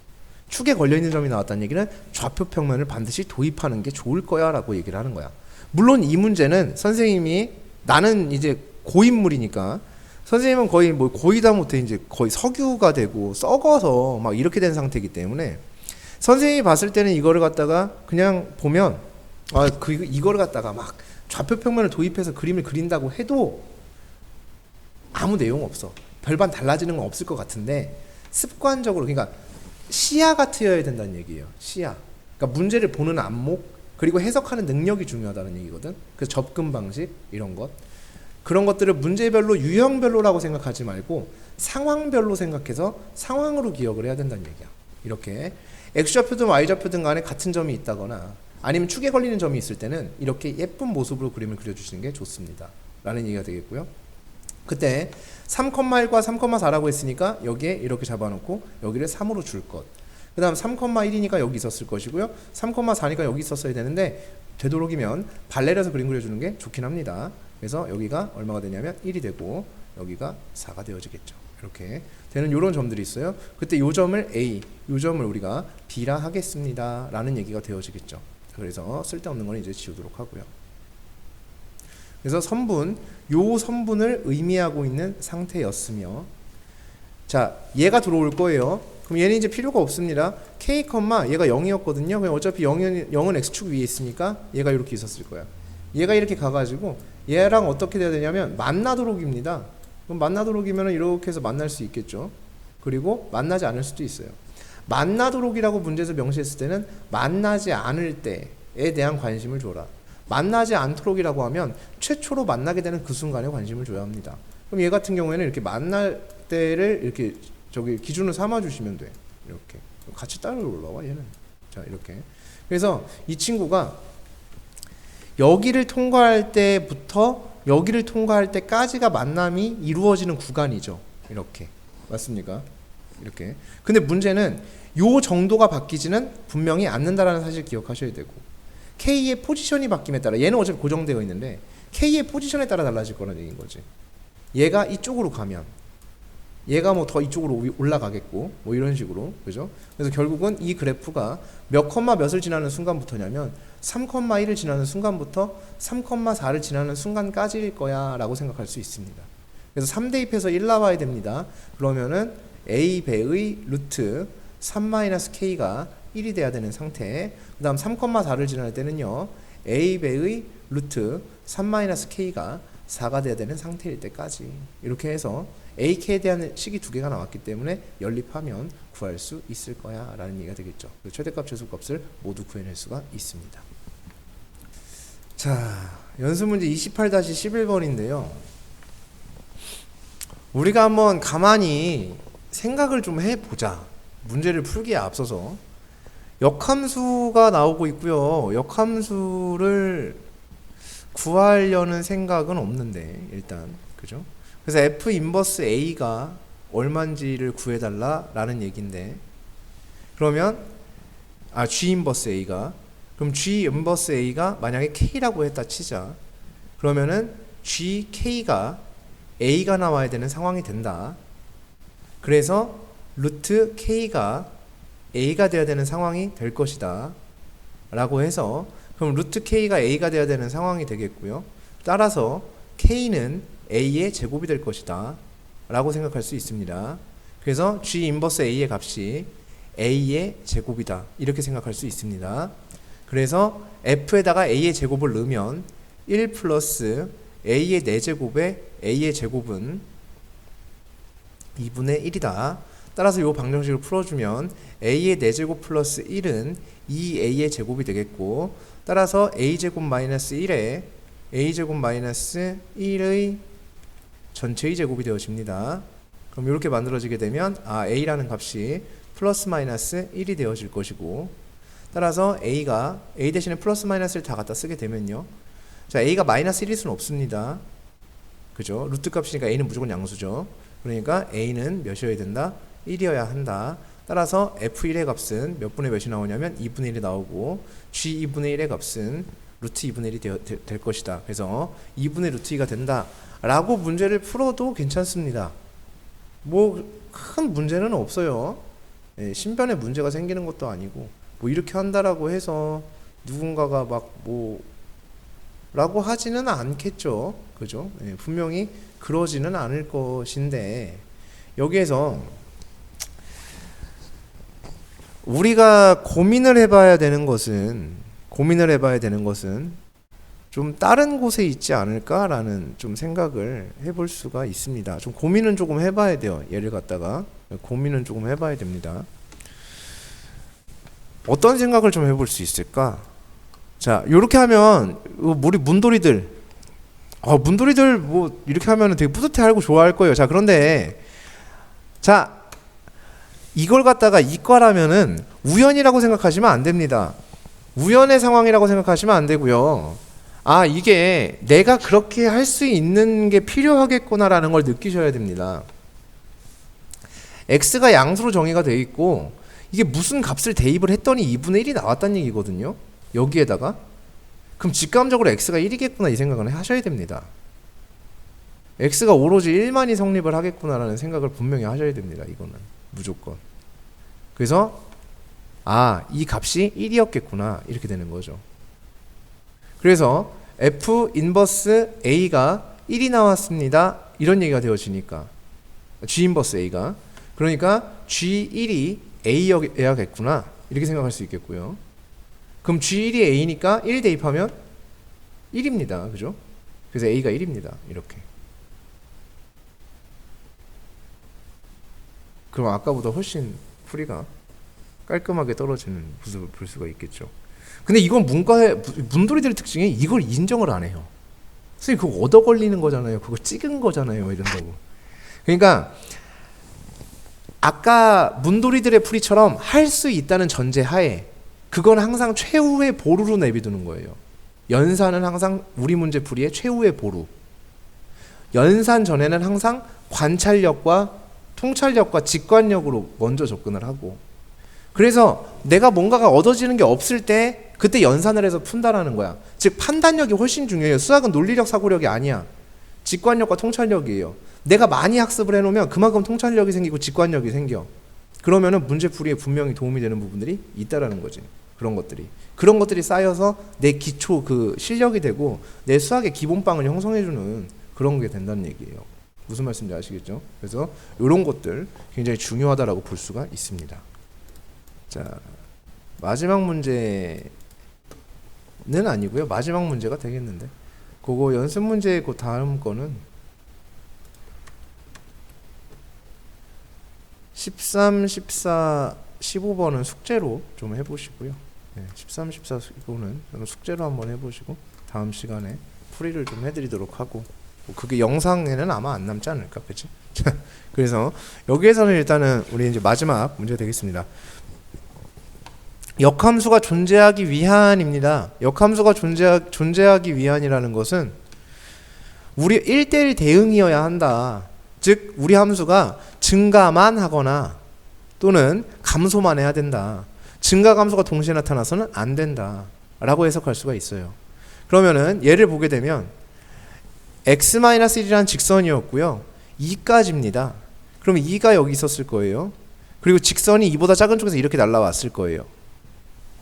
축에 걸려있는 점이 나왔다는 얘기는 좌표 평면을 반드시 도입하는 게 좋을 거야 라고 얘기를 하는 거야. 물론 이 문제는 선생님이 나는 이제 고인물이니까 선생님은 거의 거의 못해 이제 거의 석유가 되고 썩어서 막 이렇게 된 상태이기 때문에 선생님이 봤을 때는 이거를 갖다가 그냥 보면 이거를 갖다가 막 좌표 평면을 도입해서 그림을 그린다고 해도 아무 내용 없어. 별반 달라지는 건 없을 것 같은데 습관적으로 그러니까 시야가 트여야 된다는 얘기예요. 시야. 그러니까 문제를 보는 안목 그리고 해석하는 능력이 중요하다는 얘기거든. 그래서 접근 방식 이런 것 그런 것들을 문제별로 유형별로라고 생각하지 말고 상황별로 생각해서 상황으로 기억을 해야 된다는 얘기야. 이렇게 X좌표든 Y좌표든 간에 같은 점이 있다거나 아니면 축에 걸리는 점이 있을 때는 이렇게 예쁜 모습으로 그림을 그려주시는 게 좋습니다. 라는 얘기가 되겠고요. 그때 3,1과 3,4라고 했으니까 여기에 이렇게 잡아놓고 여기를 3으로 줄 것. 그 다음 3,1이니까 여기 있었을 것이고요. 3,4니까 여기 있었어야 되는데 되도록이면 발레려서 그림 그려주는 게 좋긴 합니다. 그래서 여기가 얼마가 되냐면 1이 되고 여기가 4가 되어지겠죠. 이렇게 되는 이런 점들이 있어요. 그때 이 점을 A, 이 점을 우리가 B라 하겠습니다. 라는 얘기가 되어지겠죠. 그래서 쓸데없는 건 이제 지우도록 하고요. 그래서 요 선분을 의미하고 있는 상태였으며 자, 얘가 들어올 거예요. 그럼 얘는 이제 필요가 없습니다. k, 얘가 0이었거든요. 그럼 어차피 0은 x축 위에 있으니까 얘가 이렇게 있었을 거야. 얘가 이렇게 가가지고 얘랑 어떻게 돼야 되냐면 만나도록입니다. 그럼 만나도록이면 이렇게 해서 만날 수 있겠죠. 그리고 만나지 않을 수도 있어요. 만나도록이라고 문제에서 명시했을 때는 만나지 않을 때에 대한 관심을 줘라. 만나지 않도록이라고 하면 최초로 만나게 되는 그 순간에 관심을 줘야 합니다. 그럼 얘 같은 경우에는 이렇게 만날 때를 이렇게 저기 기준으로 삼아 주시면 돼. 이렇게 같이 따로 올라와 얘는. 자 이렇게. 그래서 이 친구가 여기를 통과할 때부터 여기를 통과할 때까지가 만남이 이루어지는 구간이죠. 이렇게. 맞습니까? 이렇게. 근데 문제는 요 정도가 바뀌지는 분명히 않는다라는 사실 기억하셔야 되고, K의 포지션이 바뀜에 따라, 얘는 어차피 고정되어 있는데 K의 포지션에 따라 달라질 거라는 얘기인 거지. 얘가 이쪽으로 가면 얘가 뭐 더 이쪽으로 올라가겠고 뭐 이런 식으로. 그죠? 그래서 결국은 이 그래프가 몇 컴마 몇을 지나는 순간부터냐면 3,1을 지나는 순간부터 3,4를 지나는 순간까지일 거야 라고 생각할 수 있습니다. 그래서 3 대입해서 1 나와야 됩니다. 그러면은 a배의 루트 3-k가 1이 돼야 되는 상태. 그 다음 3,4를 지날 때는요 a배의 루트 3-k가 4가 돼야 되는 상태일 때까지. 이렇게 해서 ak에 대한 식이 두 개가 나왔기 때문에 연립하면 구할 수 있을 거야 라는 얘기가 되겠죠. 최대값 최소값을 모두 구해낼 수가 있습니다. 자, 연습문제 28-11번인데요 우리가 한번 가만히 생각을 좀 해보자. 문제를 풀기에 앞서서 역함수가 나오고 있고요. 역함수를 구하려는 생각은 없는데 일단 그죠? 그래서 F 인버스 A가 얼마인지를 구해달라 라는 얘기인데, 그러면 G 인버스 A가, 그럼 G 인버스 A가 만약에 K라고 했다 치자. 그러면은 GK가 A가 나와야 되는 상황이 된다. 그래서 루트 K가 A가 돼야 되는 상황이 될 것이다 라고 해서, 그럼 루트 K가 A가 돼야 되는 상황이 되겠고요. 따라서 K는 A의 제곱이 될 것이다 라고 생각할 수 있습니다. 그래서 G 인버스 A의 값이 A의 제곱이다 이렇게 생각할 수 있습니다. 그래서 F에다가 A의 제곱을 넣으면 1 플러스 A의 4제곱에 A의 제곱은 2분의 1이다. 따라서 이 방정식을 풀어주면 A의 4제곱 플러스 1은 2A의 제곱이 되겠고, 따라서 A제곱 마이너스 1에 A제곱 마이너스 1의 전체의 제곱이 되어집니다. 그럼 이렇게 만들어지게 되면 A라는 값이 플러스 마이너스 1이 되어질 것이고, 따라서 A가 A 대신에 플러스 마이너스를 다 갖다 쓰게 되면요, 자 A가 마이너스 1일 수는 없습니다. 그죠? 루트 값이니까 A는 무조건 양수죠. 그러니까 A는 몇이어야 된다? 1이어야 한다. 따라서 F1의 값은 몇 분의 몇이 나오냐면 2분의 1이 나오고, G 2분의 1의 값은 루트 2분의 1이 될 것이다. 그래서 2분의 루트 2가 된다 라고 문제를 풀어도 괜찮습니다. 뭐 큰 문제는 없어요. 예, 신변에 문제가 생기는 것도 아니고, 뭐 이렇게 한다라고 해서 누군가가 막 뭐 라고 하지는 않겠죠. 그죠? 예, 분명히 그러지는 않을 것인데, 여기에서 우리가 고민을 해봐야 되는 것은 좀 다른 곳에 있지 않을까라는 좀 생각을 해볼 수가 있습니다. 좀 고민은 조금 해봐야 돼요. 얘를 갖다가 고민은 조금 해봐야 됩니다. 어떤 생각을 좀 해볼 수 있을까? 자, 요렇게 하면 우리 문돌이들 뭐 이렇게 하면 되게 뿌듯해하고 좋아할 거예요. 자, 그런데 자, 이걸 갖다가 이과라면은 우연이라고 생각하시면 안 됩니다. 우연의 상황이라고 생각하시면 안 되고요. 이게 내가 그렇게 할 수 있는 게 필요하겠구나라는 걸 느끼셔야 됩니다. X가 양수로 정의가 되어 있고, 이게 무슨 값을 대입을 했더니 2분의 1이 나왔다는 얘기거든요. 여기에다가. 그럼 직감적으로 X가 1이겠구나 이 생각을 하셔야 됩니다. X가 오로지 1만이 성립을 하겠구나라는 생각을 분명히 하셔야 됩니다. 이거는 무조건. 그래서 이 값이 1이었겠구나 이렇게 되는 거죠. 그래서 F 인버스 A가 1이 나왔습니다 이런 얘기가 되어지니까, G 인버스 A가, 그러니까 G1이 A여야겠구나 이렇게 생각할 수 있겠고요. 그럼 G1이 A니까 1 대입하면 1입니다. 그죠? 그래서 A가 1입니다. 이렇게. 그럼 아까보다 훨씬 풀이가 깔끔하게 떨어지는 모습을 볼 수가 있겠죠. 근데 이건 문돌이들의 특징이 이걸 인정을 안 해요. 선생님 그거 얻어 걸리는 거잖아요. 그거 찍은 거잖아요. 이런다고. 그러니까 아까 문돌이들의 풀이처럼 할 수 있다는 전제하에 그건 항상 최후의 보루로 내비두는 거예요. 연산은 항상 우리 문제 풀이의 최후의 보루. 연산 전에는 항상 관찰력과 통찰력과 직관력으로 먼저 접근을 하고, 그래서 내가 뭔가가 얻어지는 게 없을 때 그때 연산을 해서 푼다라는 거야. 즉 판단력이 훨씬 중요해요. 수학은 논리력 사고력이 아니야. 직관력과 통찰력이에요. 내가 많이 학습을 해놓으면 그만큼 통찰력이 생기고 직관력이 생겨. 그러면은 문제풀이에 분명히 도움이 되는 부분들이 있다라는 거지. 그런 것들이 쌓여서 내 기초 그 실력이 되고 내 수학의 기본빵을 형성해주는 그런 게 된다는 얘기예요. 무슨 말씀인지 아시겠죠? 그래서 이런 것들 굉장히 중요하다라고 볼 수가 있습니다. 자, 마지막 문제는 아니고요. 마지막 문제가 되겠는데, 그거 연습 문제 그 다음 거는 13, 14, 15번은 숙제로 좀 해보시고요. 네, 13, 14, 15는 숙제로 한번 해보시고 다음 시간에 풀이를 좀 해드리도록 하고, 그게 영상에는 아마 안 남지 않을까, 그치? 그래서 여기에서는 일단은 우리 이제 마지막 문제 되겠습니다. 역함수가 존재하기 위한입니다. 역함수가 존재하기 위한이라는 것은 우리 1대1 대응이어야 한다. 즉 우리 함수가 증가만 하거나 또는 감소만 해야 된다. 증가 감소가 동시에 나타나서는 안 된다 라고 해석할 수가 있어요. 그러면은 예를 보게 되면 x-1이라는 직선이었고요, 2까지입니다. 그러면 2가 여기 있었을 거예요. 그리고 직선이 2보다 작은 쪽에서 이렇게 날라왔을 거예요.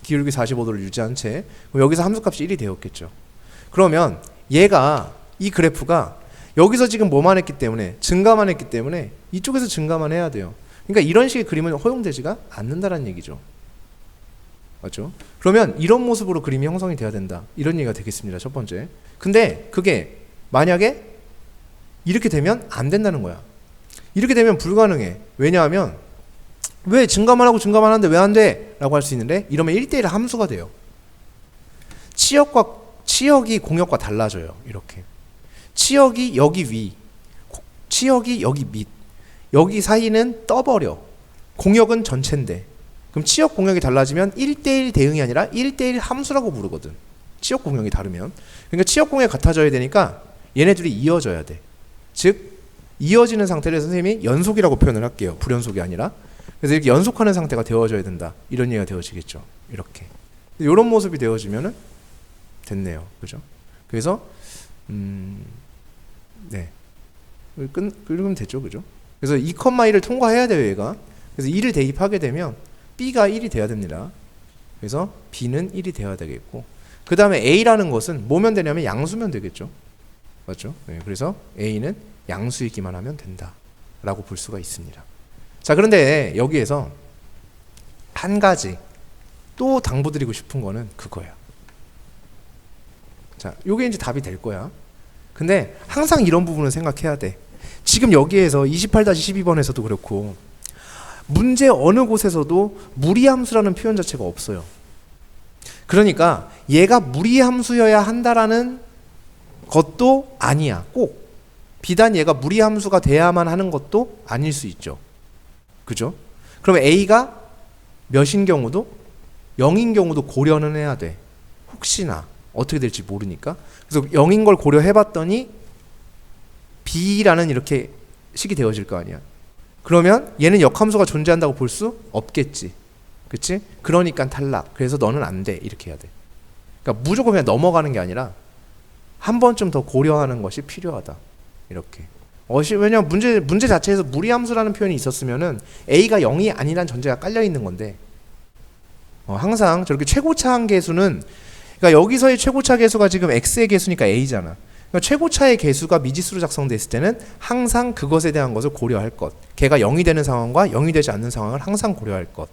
기울기 45도를 유지한 채. 그럼 여기서 함수값이 1이 되었겠죠. 그러면 얘가, 이 그래프가 여기서 지금 뭐만 했기 때문에, 증가만 했기 때문에 이쪽에서 증가만 해야 돼요. 그러니까 이런 식의 그림은 허용되지가 않는다는 얘기죠. 맞죠? 그러면 이런 모습으로 그림이 형성이 돼야 된다, 이런 얘기가 되겠습니다. 첫 번째. 근데 그게 만약에 이렇게 되면 안 된다는 거야. 이렇게 되면 불가능해. 왜냐하면 왜 증가만 하고 증가만 하는데 왜 안 돼? 라고 할 수 있는데, 이러면 1대1 함수가 돼요. 치역이 공역과 달라져요. 이렇게 치역이 여기 위, 치역이 여기 밑, 여기 사이는 떠버려. 공역은 전체인데, 그럼 치역 공역이 달라지면 1대1 대응이 아니라 1대1 함수라고 부르거든. 치역 공역이 다르면. 그러니까 치역 공역이 같아져야 되니까 얘네들이 이어져야 돼. 즉 이어지는 상태를 선생님이 연속이라고 표현을 할게요. 불연속이 아니라. 그래서 이렇게 연속하는 상태가 되어져야 된다, 이런 얘기가 되어지겠죠. 이렇게 이런 모습이 되어지면은 됐네요. 그죠? 그래서 네, 그러면 됐죠. 그죠? 그래서 2,1을 통과해야 돼요, 얘가. 그래서 2를 대입하게 되면 B가 1이 돼야 됩니다. 그래서 B는 1이 돼야 되겠고, 그 다음에 A라는 것은 뭐면 되냐면 양수면 되겠죠. 맞죠? 네, 그래서 A는 양수이기만 하면 된다 라고 볼 수가 있습니다. 자, 그런데 여기에서 한 가지 또 당부드리고 싶은 거는 그거야. 자, 요게 이제 답이 될 거야. 근데 항상 이런 부분은 생각해야 돼. 지금 여기에서 28-12번에서도 그렇고 문제 어느 곳에서도 무리함수라는 표현 자체가 없어요. 그러니까 얘가 무리함수여야 한다라는 것도 아니야. 꼭 비단 얘가 무리함수가 돼야만 하는 것도 아닐 수 있죠. 그죠? 그러면 A가 몇인 경우도 0인 경우도 고려는 해야 돼. 혹시나 어떻게 될지 모르니까. 그래서 0인 걸 고려해봤더니 B라는 이렇게 식이 되어질 거 아니야. 그러면 얘는 역함수가 존재한다고 볼 수 없겠지. 그치? 그러니까 탈락. 그래서 너는 안 돼. 이렇게 해야 돼. 그러니까 무조건 그냥 넘어가는 게 아니라 한 번쯤 더 고려하는 것이 필요하다. 이렇게. 왜냐면 문제 자체에서 무리함수라는 표현이 있었으면은 A가 0이 아니란 전제가 깔려 있는 건데, 항상 저렇게 최고차 한 개수는, 그러니까 여기서의 최고차 개수가 지금 X의 개수니까 A잖아. 그러니까 그러니까 최고차의 개수가 미지수로 작성됐을 때는 항상 그것에 대한 것을 고려할 것. 걔가 0이 되는 상황과 0이 되지 않는 상황을 항상 고려할 것.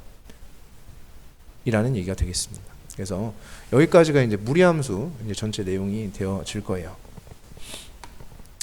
이라는 얘기가 되겠습니다. 그래서 여기까지가 이제 무리함수 이제 전체 내용이 되어질 거예요.